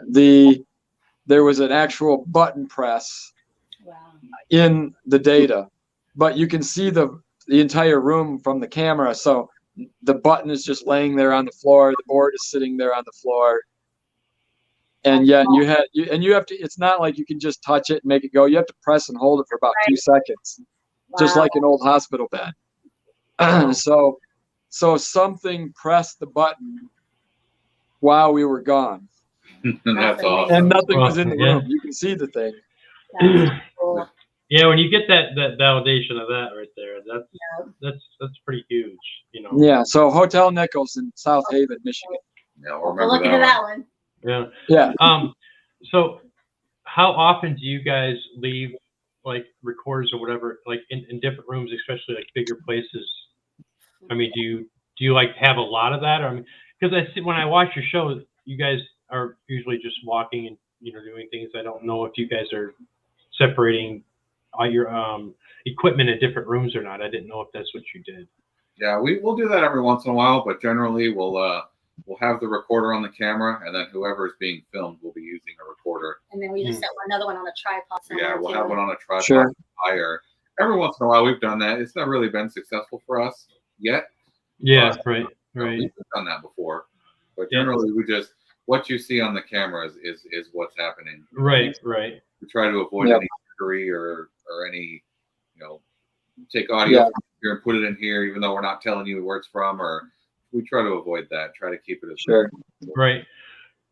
there was an actual button press Wow. in the data, but you can see the entire room from the camera. So the button is just laying there on the floor. The board is sitting there on the floor. And yet you have to, it's not like you can just touch it and make it go. You have to press and hold it for about 2 seconds, just Wow. like an old hospital bed. So something pressed the button while we were gone, That's amazing. awesome. and nothing was in the Yeah. room. You can see the thing. That's cool. Yeah, when you get that validation of that right there, that's pretty huge, you know. Yeah. So Hotel Nichols in South Haven, Michigan. Yeah, we'll We'll remember look into that that one. one. Yeah. Yeah. So how often do you guys leave like recorders or whatever, like in different rooms, especially like bigger places? I mean, do you like have a lot of that? Or, I mean, because I see when I watch your show, you guys are usually just walking and doing things. I don't know if you guys are separating all your equipment in different rooms or not. I didn't know if that's what you did. Yeah, we'll do that every once in a while, but generally we'll have the recorder on the camera, and then whoever is being filmed will be using a recorder. And then we just set another one on a tripod. Yeah, we'll have one on a tripod. Sure. Higher. Every once in a while we've done that. It's not really been successful for us yet. Yeah, right. We've done that before, but Yeah. generally we just what you see on the camera is what's happening. Right. We try to avoid Yep. any trickery or any take audio from here and put it in here, even though we're not telling you where it's from, or we try to avoid that. Try to keep it as Sure. Right.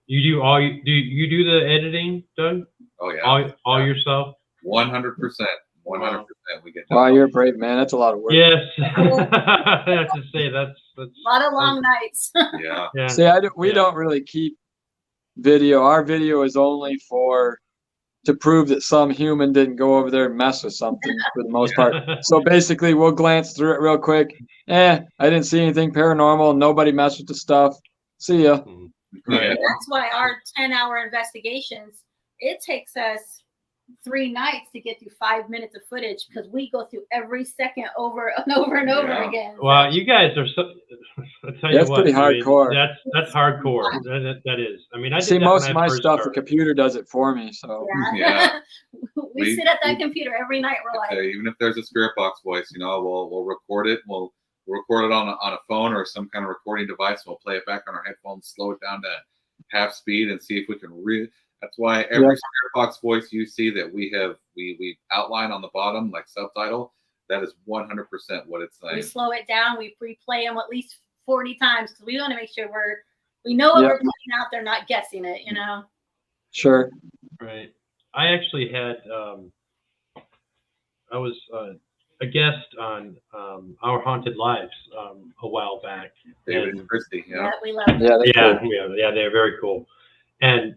You do the editing, Doug? Oh yeah, All yourself? 100%. 100%. We get Wow, you're a brave man. That's a lot of work. Yes. I have to say that's A lot of long nights. Yeah. yeah. See, we don't really keep video. Our video is only to prove that some human didn't go over there and mess with something for the most part. So basically, we'll glance through it real quick. I didn't see anything paranormal. Nobody messed with the stuff. See ya. Right. And that's why our 10-hour investigations, it takes us 3 nights to get through 5 minutes of footage, because we go through every second over and over and over Yeah. again. Well, you guys are so. I'll tell you That's what. pretty I mean, hardcore. that's hardcore. That is. I mean, I did See, that most when of I my first stuff, the started. computer does it for me. So Yeah. we sit at that computer every night. We're like, Even if there's a spirit box voice, we'll record it. We'll record it on a phone or some kind of recording device. We'll play it back on our headphones, slow it down to half speed, and see if we can That's why every spirit box voice you see that we outline on the bottom, like subtitle, that is 100% what it's saying. we slow it down. We replay them at least 40 times, because we want to make sure we know what we're putting out there, not guessing it. sure. Right. I actually had. I was a guest on Our Haunted Lives a while back. David and Christy, Yeah, we love it. Yeah, that's Yeah, cool. yeah, they're very cool. And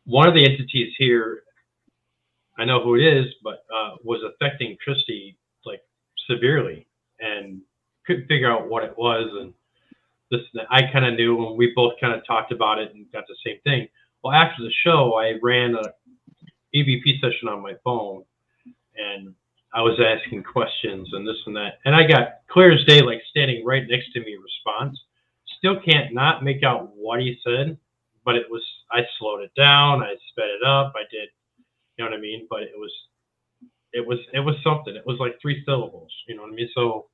one of the entities here, I know who it is, but was affecting Christy like severely, and couldn't figure out what it was. And this, I kind of knew, and we both kind of talked about it and got the same thing. Well, after the show, I ran a EVP session on my phone, and I was asking questions and this and that, and I got clear as day, like standing right next to me, response. Still can't not make out what he said, but it was, I slowed it down, I sped it up, I did, you know what I mean? But it was it was something. It was like 3 syllables. You know what I mean? So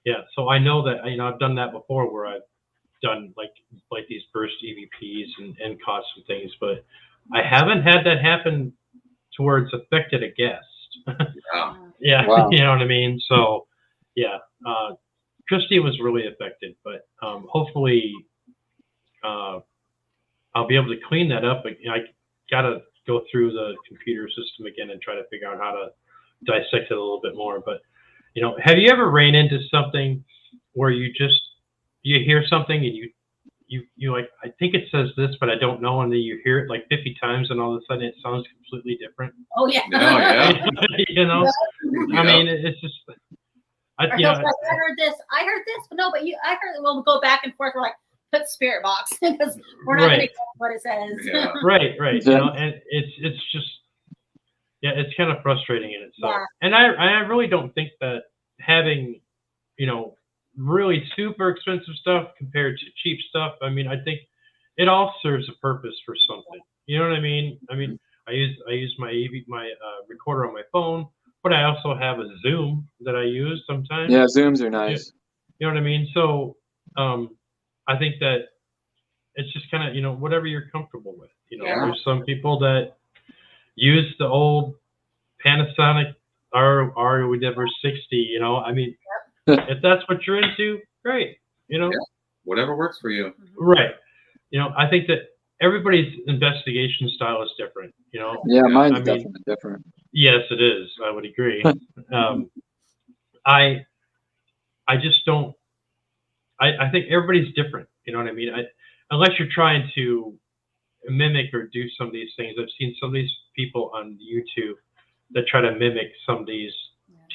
yeah. So I know that I've done that before where I've done like these burst EVPs and caught some things, but I haven't had that happen to where it's affected a guest. Yeah. Yeah, Wow. you know what I mean. So yeah, Christy was really affected, but hopefully I'll be able to clean that up. I gotta go through the computer system again and try to figure out how to dissect it a little bit more. But have you ever ran into something where you hear something and you like, I think it says this, but I don't know, and then you hear it like 50 times, and all of a sudden it sounds completely different. Oh yeah. Oh, yeah. I mean, it's just, Or he'll say, I heard this, but no, but I heard. We'll go back and forth. We're like, put spirit box because we're not going to get what it says. Yeah. right. And it's just, yeah, it's kind of frustrating in itself. Yeah. And I really don't think that having, really super expensive stuff compared to cheap stuff. I mean, I think it all serves a purpose for something. You know what I mean? I mean, I use my recorder on my phone, but I also have a Zoom that I use sometimes. Yeah, Zooms are nice. You know what I mean? So I think that it's just kind of, whatever you're comfortable with. Yeah. There's some people that use the old Panasonic R whatever 60. I mean, if that's what you're into, great. Yeah. Whatever works for you. Right. I think that everybody's investigation style is different. Yeah, mine's definitely different. Yes, it is. I would agree. I just don't. I think everybody's different. You know what I mean? Unless you're trying to mimic or do some of these things. I've seen some of these people on YouTube that try to mimic some of these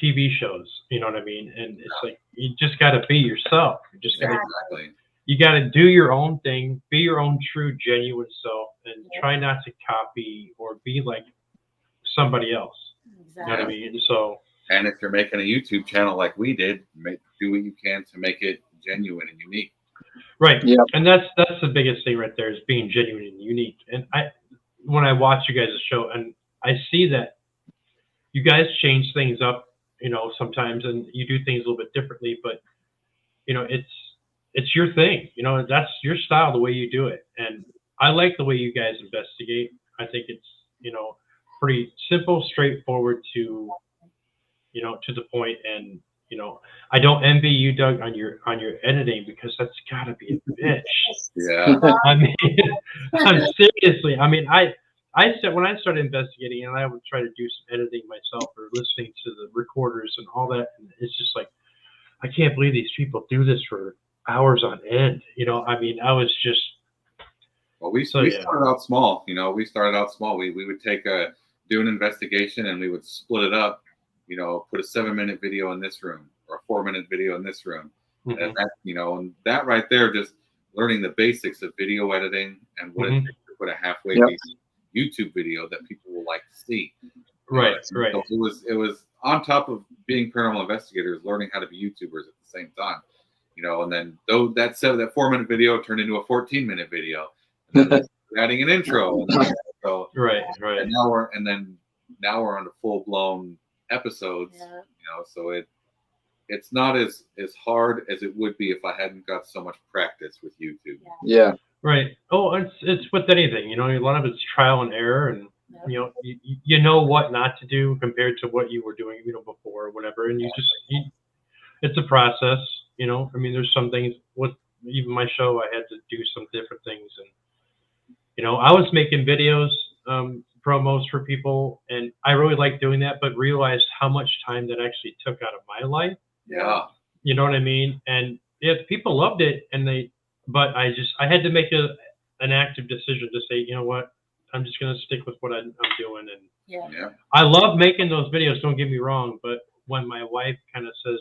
TV shows. You know what I mean? And it's like, you just got to be yourself. You got to do your own thing, be your own true, genuine self, and try not to copy or be like somebody else. Exactly. You know what I mean? So. And if you're making a YouTube channel like we did, do what you can to make it genuine and unique. Right. Yeah. And that's the biggest thing right there, is being genuine and unique. And when I watch you guys' show, and I see that you guys change things up, sometimes, and you do things a little bit differently, but it's your thing. That's your style, the way you do it. And I like the way you guys investigate. I think it's pretty simple, straightforward to the point. And I don't envy you, Doug, on your editing, because that's got to be a bitch. Yeah. I mean, seriously. I mean, I said when I started investigating, and I would try to do some editing myself or listening to the recorders and all that, and it's just like, I can't believe these people do this for hours on end. I mean, I was just. Well, we started out small. We started out small. We would do an investigation, and we would split it up. Put a 7-minute video in this room or a 4-minute video in this room. Mm-hmm. And that, and that right there, just learning the basics of video editing and what it takes to put a halfway decent YouTube video that people will like to see. Right. So it was on top of being paranormal investigators, learning how to be YouTubers at the same time. And then that 4-minute video turned into a 14-minute video, and then adding an intro. So right. And now we're on the full-blown episodes. So it's not as hard as it would be if I hadn't got so much practice with YouTube. Yeah. Right. Oh, it's with anything. A lot of it's trial and error, and you know what not to do compared to what you were doing, before or whatever, and it's a process. I mean, there's some things with even my show, I had to do some different things, and I was making videos, promos for people, and I really liked doing that, but realized how much time that actually took out of my life. Yeah. You know what I mean? And people loved it, but I had to make an active decision to say, you know what, I'm just going to stick with what I'm doing. And I love making those videos, don't get me wrong, but when my wife kind of says,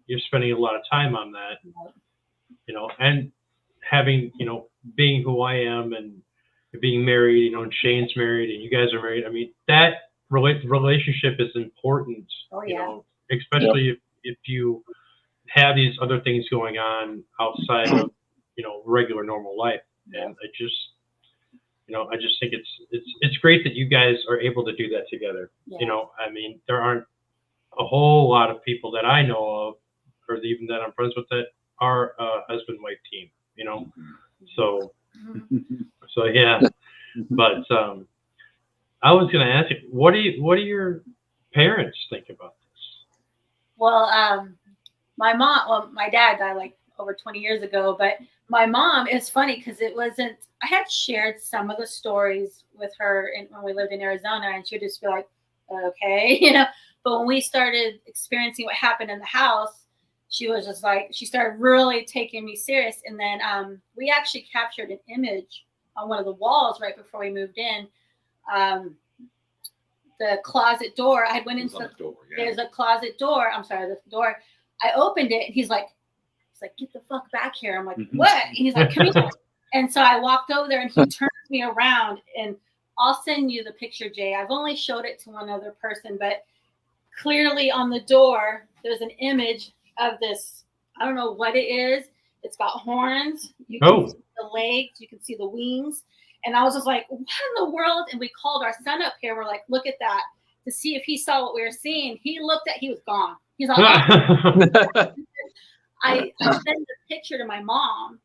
you're spending a lot of time on that, and having, being who I am and being married, and Shane's married and you guys are married. I mean, that relationship is important, especially if you have these other things going on outside of, regular normal life. And I just think it's great that you guys are able to do that together. Yeah. You know, I mean, there aren't a whole lot of people that I know of, or even that I'm friends with, that are a husband-wife team. You know, so yeah. But I was going to ask you, what do your parents think about this? Well, my dad died like over 20 years ago, but my mom, it's funny because I had shared some of the stories with her when we lived in Arizona, and she would just be like, okay, you know, but when we started experiencing what happened in the house, she was just like, she started really taking me serious. And then we actually captured an image on one of the walls right before we moved in. The closet door, I went into there's a closet door. I'm sorry, the door. I opened it and he's like, get the fuck back here. I'm like, what? And he's like, come here. And so I walked over there and he turns me around, and I'll send you the picture, Jay. I've only showed it to one other person, but clearly on the door, there's an image of this. I don't know what it is. It's got horns. You can see the legs. You can see the wings. And I was just like, what in the world? And we called our son up here. We're like, look at that, to see if he saw what we were seeing. He was gone. He's like, oh. I sent the picture to my mom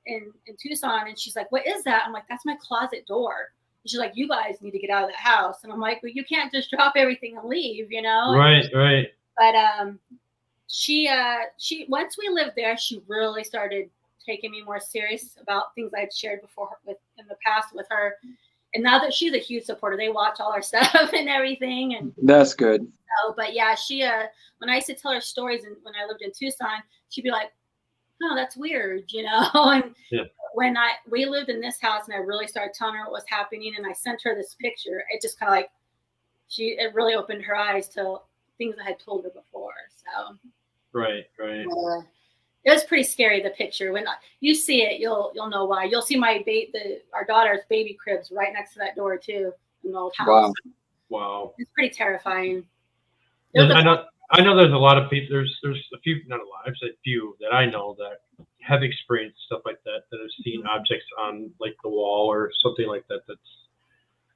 in Tucson, and she's like, what is that? I'm like, that's my closet door. And she's like, you guys need to get out of that house. And I'm like, well, you can't just drop everything and leave, you know? Right. But she once we lived there, she really started taking me more serious about things I'd shared before in the past with her. And now that she's a huge supporter, they watch all our stuff and everything. And that's good. So, but yeah, she when I used to tell her stories, and when I lived in Tucson, she'd be like, "Oh, that's weird," you know. And when we lived in this house, and I really started telling her what was happening, and I sent her this picture, it just kind of like it really opened her eyes to things I had told her before. So right. It was pretty scary, the picture. When you see it, you'll know why. You'll see our daughter's baby cribs right next to that door too, in the old house. Wow. It's pretty terrifying. I know there's a lot of people. There's a few, not a lot. I've said few that I know that have experienced stuff like that have seen objects on like the wall or something like that. That's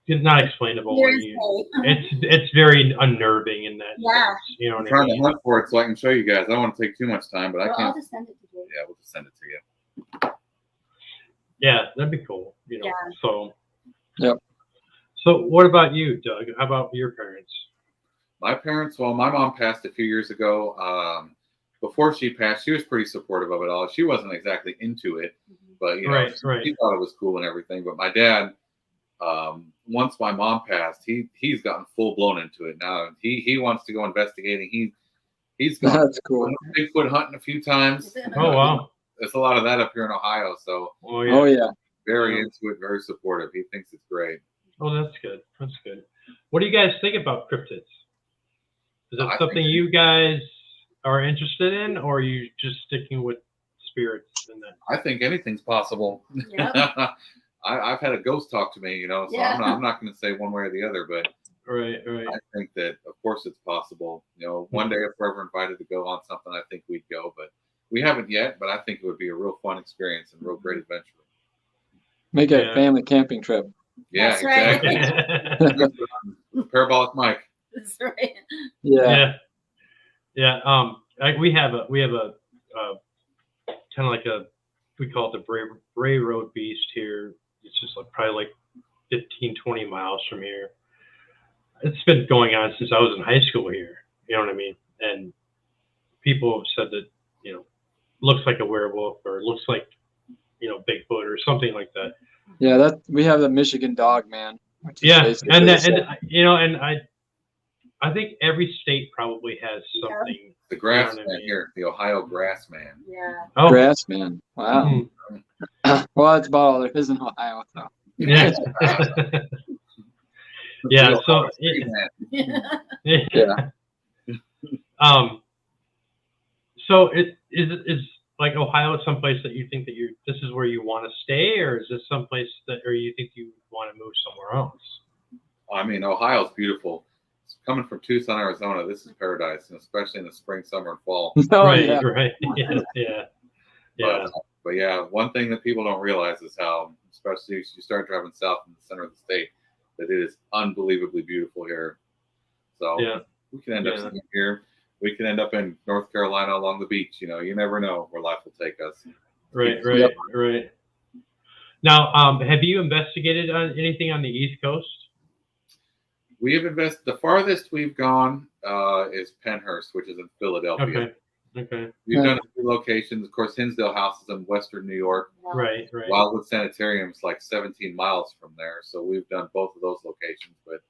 not explainable. It's very unnerving in that sense. You know what I mean? I'm trying to hunt for it so I can show you guys. I don't want to take too much time, but I can't. I'll just send it to you. Yeah, we'll just send it to you. Yeah, that'd be cool. You know. Yeah. So. Yep. So what about you, Doug? How about your parents? My parents, well, my mom passed a few years ago. Before she passed, she was pretty supportive of it all. She wasn't exactly into it, but you know, she thought it was cool and everything. But my dad, once my mom passed, he's gotten full blown into it now. He wants to go investigating. He's gone That's cool. Bigfoot hunting a few times. Oh wow, there's a lot of that up here in Ohio. So oh yeah, very into it, very supportive. He thinks it's great. Oh, that's good. That's good. What do you guys think about cryptids? Is that something you guys are interested in, or are you just sticking with spirits and that? I think anything's possible. Yep. I've had a ghost talk to me, you know, so I'm not going to say one way or the other, but right. I think that, of course, it's possible. You know, one day if we're ever invited to go on something, I think we'd go, but we haven't yet. But I think it would be a real fun experience and a real great adventure. Make a family camping trip. Yeah, that's exactly. Right. Parabolic Mike. That's right. Yeah. We have a kind of like we call it the Bray Road Beast here. It's just probably 15, 20 miles from here. It's been going on since I was in high school here. You know what I mean? And people have said that, you know, looks like a werewolf or looks like, you know, Bigfoot or something like that. Yeah, we have the Michigan dog man. Yeah, and you know, and I think every state probably has something. The grass man here, the Ohio grass man. Yeah. Oh. Grass man. Wow. Mm-hmm. Well, that's about all there is in Ohio, so. Yeah. Yeah. So. Yeah. So is like Ohio someplace that you think that this is where you want to stay, or is this someplace or you think you want to move somewhere else? I mean, Ohio's beautiful. Coming from Tucson, Arizona, this is paradise, and especially in the spring, summer, and fall. Right. Yeah. But yeah, one thing that people don't realize is how, especially if you start driving south in the center of the state, that it is unbelievably beautiful here. So Yeah. we can end up sitting here. We can end up in North Carolina along the beach. You know, you never know where life will take us. Right. Right. Now, have you investigated on anything on the East Coast? We have invested. The farthest we've gone is Pennhurst, which is in Philadelphia. Okay. We've done a few locations. Of course, Hinsdale House is in Western New York. Right. Wildwood Sanitarium is like 17 miles from there, so we've done both of those locations. But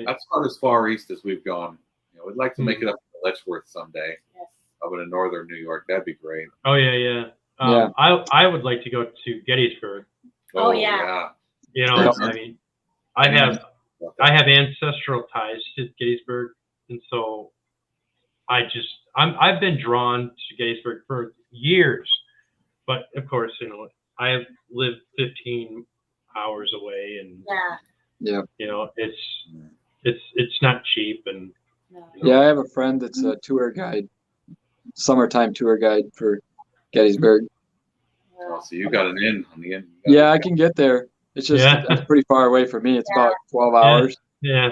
that's about as far east as we've gone. You know, we'd like to make it up to Letchworth someday. Yes. Up in northern New York, that'd be great. Oh yeah. I would like to go to Gettysburg. Oh yeah. You know, I mean, I have ancestral ties to Gettysburg, and so I've been drawn to Gettysburg for years, but of course, you know, I have lived 15 hours away, and you know, it's not cheap, and I have a friend that's a tour guide, summertime tour guide for Gettysburg. Oh, so you got an in on the end. Yeah, I can get there. It's just it's pretty far away from me. It's about 12 hours. Yeah.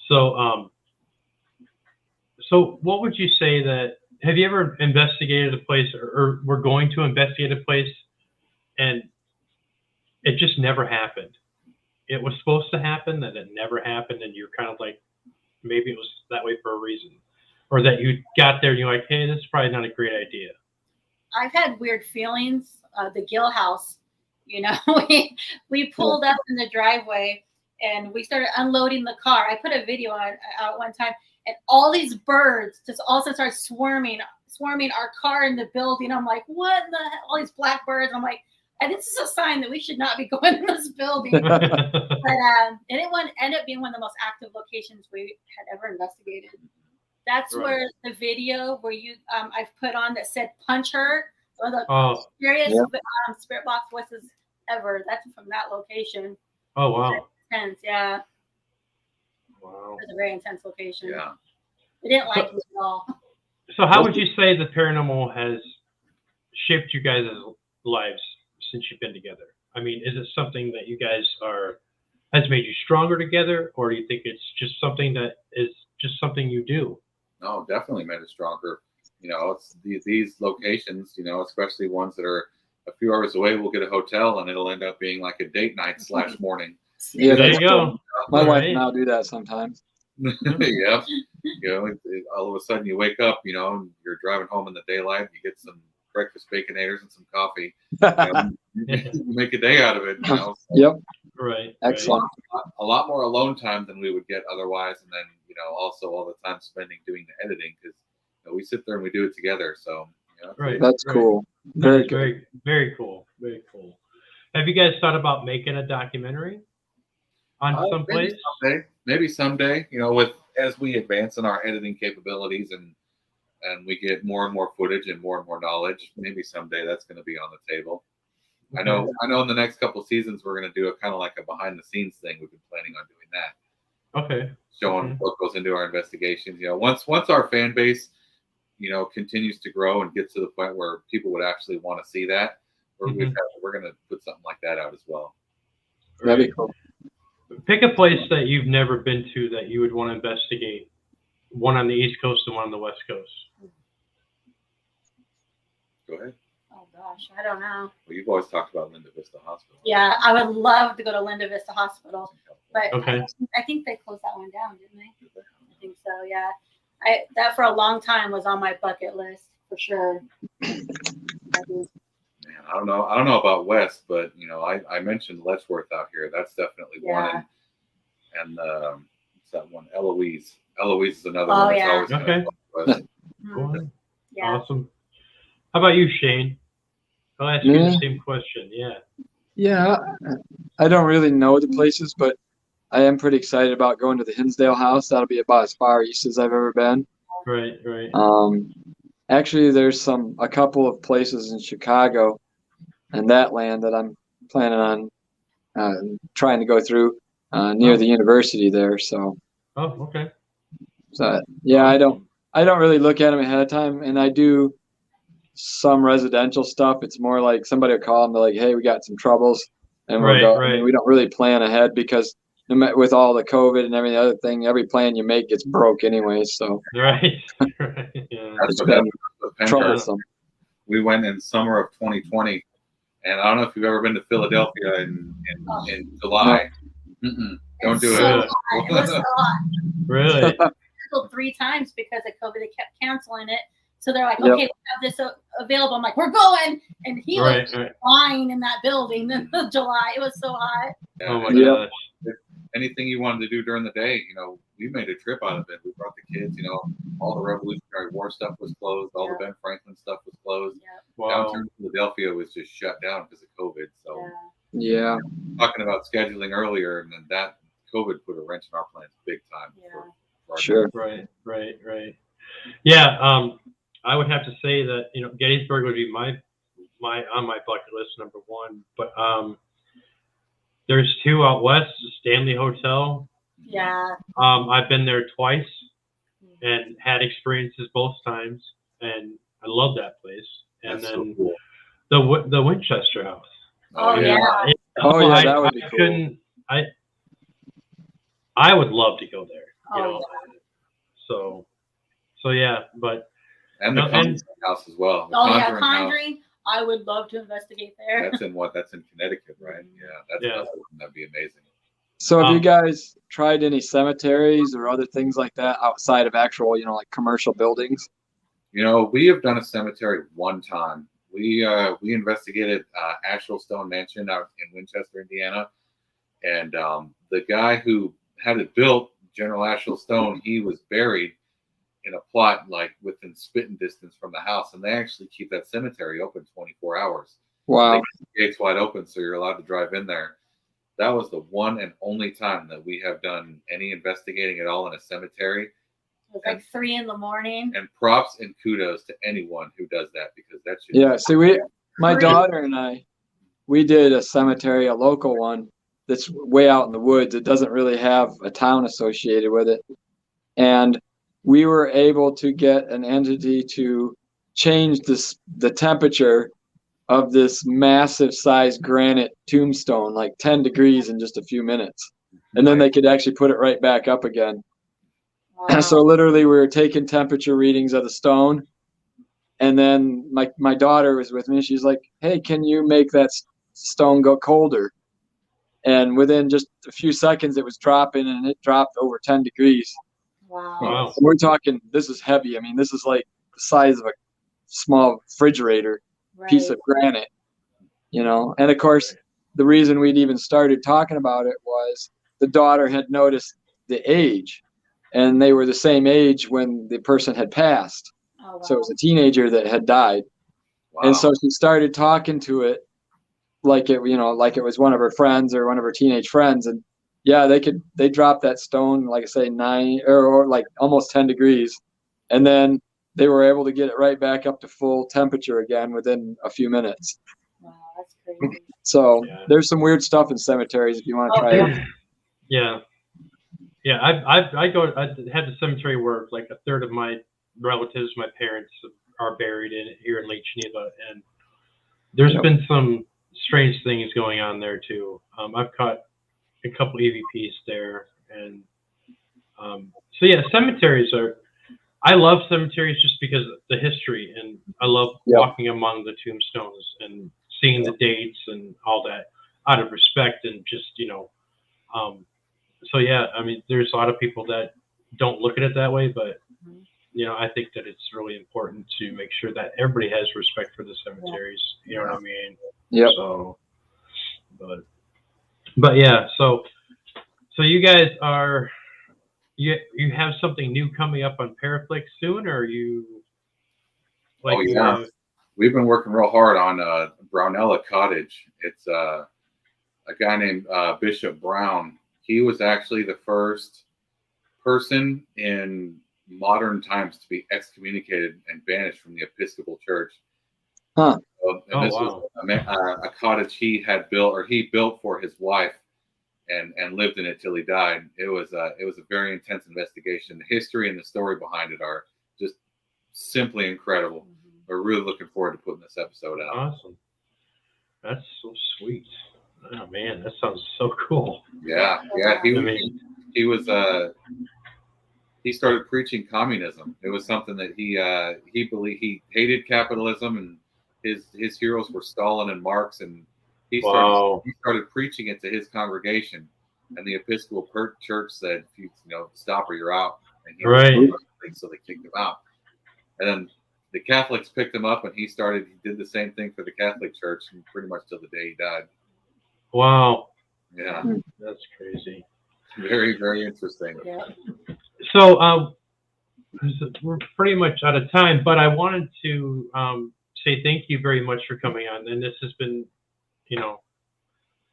So what would you say that, have you ever investigated a place or were going to investigate a place and it just never happened? It was supposed to happen and it never happened, and you're kind of like, maybe it was that way for a reason. Or that you got there and you're like, hey, this is probably not a great idea. I've had weird feelings. The Gill House, you know, we pulled up in the driveway and we started unloading the car. I put a video out one time, and all these birds just all of a sudden started swarming our car in the building. I'm like, what in the hell? All these blackbirds. I'm like, and this is a sign that we should not be going in this building. But and it ended up being one of the most active locations we had ever investigated. That's where the video where I've put on that said "punch her," one of the scariest spirit box voices ever. That's from that location. Oh wow! Intense, yeah. Wow. It was a very intense location. Yeah. They didn't like me at all. So how would you say the paranormal has shaped you guys' lives since you've been together? I mean, is it something that you guys has made you stronger together, or do you think it's just something that is just something you do? No, definitely made us stronger. You know, it's these locations, you know, especially ones that are a few hours away, we'll get a hotel and it'll end up being like a date night / morning. Yeah, there you go. Cool. My wife and I'll do that sometimes. Yeah. You know, all of a sudden you wake up, you know, and you're driving home in the daylight, you get some breakfast baconators and some coffee. You make a day out of it, you know. So, yep. Right. Excellent. A lot more alone time than we would get otherwise, and then, you know, also all the time spending doing the editing, because you know, we sit there and we do it together. So you know, that's cool. Very good. Very cool. Very cool. Have you guys thought about making a documentary on some place? Maybe someday. You know, as we advance in our editing capabilities and we get more and more footage and more knowledge, maybe someday that's going to be on the table. Okay. I know in the next couple of seasons we're going to do a kind of like a behind the scenes thing. We've been planning on doing that. Okay. Showing what goes into our investigations. You know, once our fan base, you know, continues to grow and gets to the point where people would actually want to see that, we're going to put something like that out as well. That'd be cool. Pick a place that you've never been to that you would want to investigate. One on the East Coast and one on the West Coast. Go ahead. Oh gosh, I don't know. Well, you've always talked about Linda Vista Hospital. Yeah, I would love to go to Linda Vista Hospital, but okay. I think they closed that one down, didn't they? I think so. Yeah, that for a long time was on my bucket list for sure. Man, I don't know about West, but you know, I mentioned Letchworth out here. That's definitely one, and what's that one? Eloise. Eloise is another one. That's always okay. Cool. Yeah. Awesome. How about you, Shane? I'll ask you the same question. Yeah, I don't really know the places, but I am pretty excited about going to the Hinsdale House. That'll be about as far east as I've ever been. Right. Actually, there's a couple of places in Chicago and that land that I'm planning on trying to go through near the university there. So. Oh, okay. So yeah, I don't really look at them ahead of time, and I do some residential stuff. It's more like somebody will call and they're like, "Hey, we got some troubles. and we'll Right, go. I right. mean, we don't really plan ahead because with all the COVID and every other thing, every plan you make gets broke anyway. So Right. Right. Yeah. That's it's what been happened with Penn. troublesome. We went in summer of 2020, and I don't know if you've ever been to Philadelphia in July. Don't do So it. hot. It was so hot. Really? Canceled 3 times because of COVID. They kept canceling it. So they're like, Yep. okay, we have this available. I'm like, we're going. And he Right, was right. flying in that building in July. It was so hot. Yeah, Oh my and gosh. anything you wanted to do during the day, we made a trip out of it. We brought the kids. All the Revolutionary War stuff was closed. All the Ben Franklin stuff was closed. Yeah. Wow. Downtown Philadelphia was just shut down because of COVID. So Yeah. talking about scheduling earlier, and then that COVID put a wrench in our plans big time. Yeah. for our Sure. Right, right, right. Yeah, I would have to say that Gettysburg would be my on my bucket list number 1. But there's 2 out west, the Stanley Hotel. Yeah. I've been there twice and had experiences both times, and I love that place. And That's then so cool. the Winchester House. Oh, yeah. Oh, yeah, that would I be cool. couldn't. I would love to go there. Oh, So yeah, but And the No, Conjuring House as well. The Oh, yeah. Conjuring House. Conjuring. I would love to investigate there. That's in Connecticut, right? Yeah, that's Yeah. another one. That'd be amazing. So have you Um, guys tried any cemeteries or other things like that outside of actual, like commercial buildings? We have done a cemetery one time. We investigated Asheville Stone Mansion out in Winchester, Indiana, and the guy who had it built, General Asheville Stone, he was buried in a plot like within spitting distance from the house, and they actually keep that cemetery open 24 hours. Wow. They keep the gates wide open, so you're allowed to drive in there. That was the one and only time that we have done any investigating at all in a cemetery. It was like 3 in the morning. And props and kudos to anyone who does that, because that should Yeah. See, my Great. daughter and I, we did a cemetery, a local one that's way out in the woods. It doesn't really have a town associated with it. And we were able to get an entity to change the temperature of this massive size granite tombstone, like 10 degrees in just a few minutes. And then they could actually put it right back up again. Wow. So literally we were taking temperature readings of the stone. And then my daughter was with me. She's like, hey, can you make that stone go colder? And within just a few seconds, it was dropping, and it dropped over 10 degrees. Wow. Wow. And we're talking, this is heavy. I mean, this is like the size of a small refrigerator piece of granite, And of course, the reason we'd even started talking about it was the daughter had noticed the age, and they were the same age when the person had passed. Oh, wow. So it was a teenager that had died. Wow. And so she started talking to it like it was one of her friends or one of her teenage friends. And yeah, they dropped that stone, like I say, 9 or like almost 10 degrees. And then they were able to get it right back up to full temperature again within a few minutes. Wow, that's crazy. So Yeah. there's some weird stuff in cemeteries if you want to try it. Yeah. Yeah, I had the cemetery where like a third of my relatives, my parents, are buried in here in Lake Geneva, and there's Yep. been some strange things going on there too. I've caught a couple EVPs there, and so yeah, cemeteries are. I love cemeteries just because of the history, and I love Yep. walking among the tombstones and seeing the dates and all that out of respect and just so yeah, I mean, there's a lot of people that don't look at it that way, but I think that it's really important to make sure that everybody has respect for the cemeteries. You know what I mean? Yep. So, but yeah, so you guys are you have something new coming up on Paraflixx soon, or are you like? Oh, yeah. We've been working real hard on Brownella Cottage. It's a guy named Bishop Brown. He was actually the first person in modern times to be excommunicated and banished from the Episcopal Church. Huh. And this was a cottage he had built, or he built for his wife, and lived in it till he died. It was a very intense investigation. The history and the story behind it are just simply incredible. We're really looking forward to putting this episode out. Awesome. That's so sweet. Oh man, that sounds so cool. Yeah. I mean, He was he started preaching communism. It was something that he believed. He hated capitalism, and his heroes were Stalin and Marx, and wow. he started preaching it to his congregation, and the Episcopal Church said, you know, stop or you're out, and he Right. so they kicked him out, and then the Catholics picked him up, and he did the same thing for the Catholic Church, and pretty much till the day he died. Wow. Yeah, That's crazy. very very interesting. Yeah. So we're pretty much out of time, but I wanted to say thank you very much for coming on, and this has been, you know,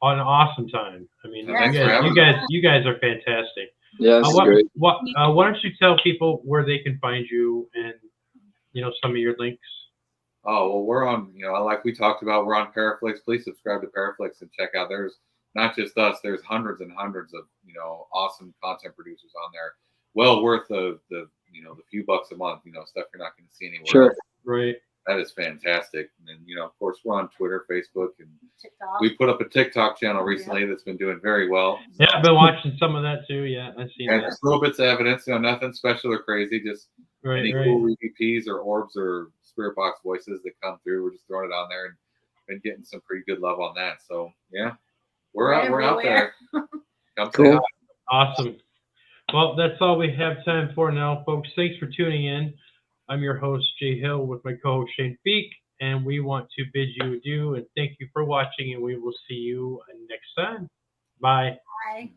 an awesome time. I mean, Yeah, thanks for having you guys are fantastic. Yeah, this is great. Why don't you tell people where they can find you and, you know, some of your links? Oh, well, we're on, you know, like we talked about, we're on Paraflixx. Please subscribe to Paraflixx and check out. There's not just us, there's hundreds and hundreds of, you know, awesome content producers on there. Well worth the you know, the few bucks a month, you know, stuff you're not going to see anywhere Sure. else. Right. That is fantastic. And, you know, of course, we're on Twitter, Facebook, and TikTok. we put up a TikTok channel recently that's been doing very well. Yeah, I've been watching some of that too. Yeah, I've seen And that. just little bits of evidence, you know, nothing special or crazy, just any cool EVPs or orbs or spirit box voices that come through. We're just throwing it on there and been getting some pretty good love on that. So yeah, we're out there. Come say hi. Awesome. Well, that's all we have time for now, folks. Thanks for tuning in. I'm your host, Jay Hill, with my co-host, Shane Feek, and we want to bid you adieu and thank you for watching, and we will see you next time. Bye. Bye.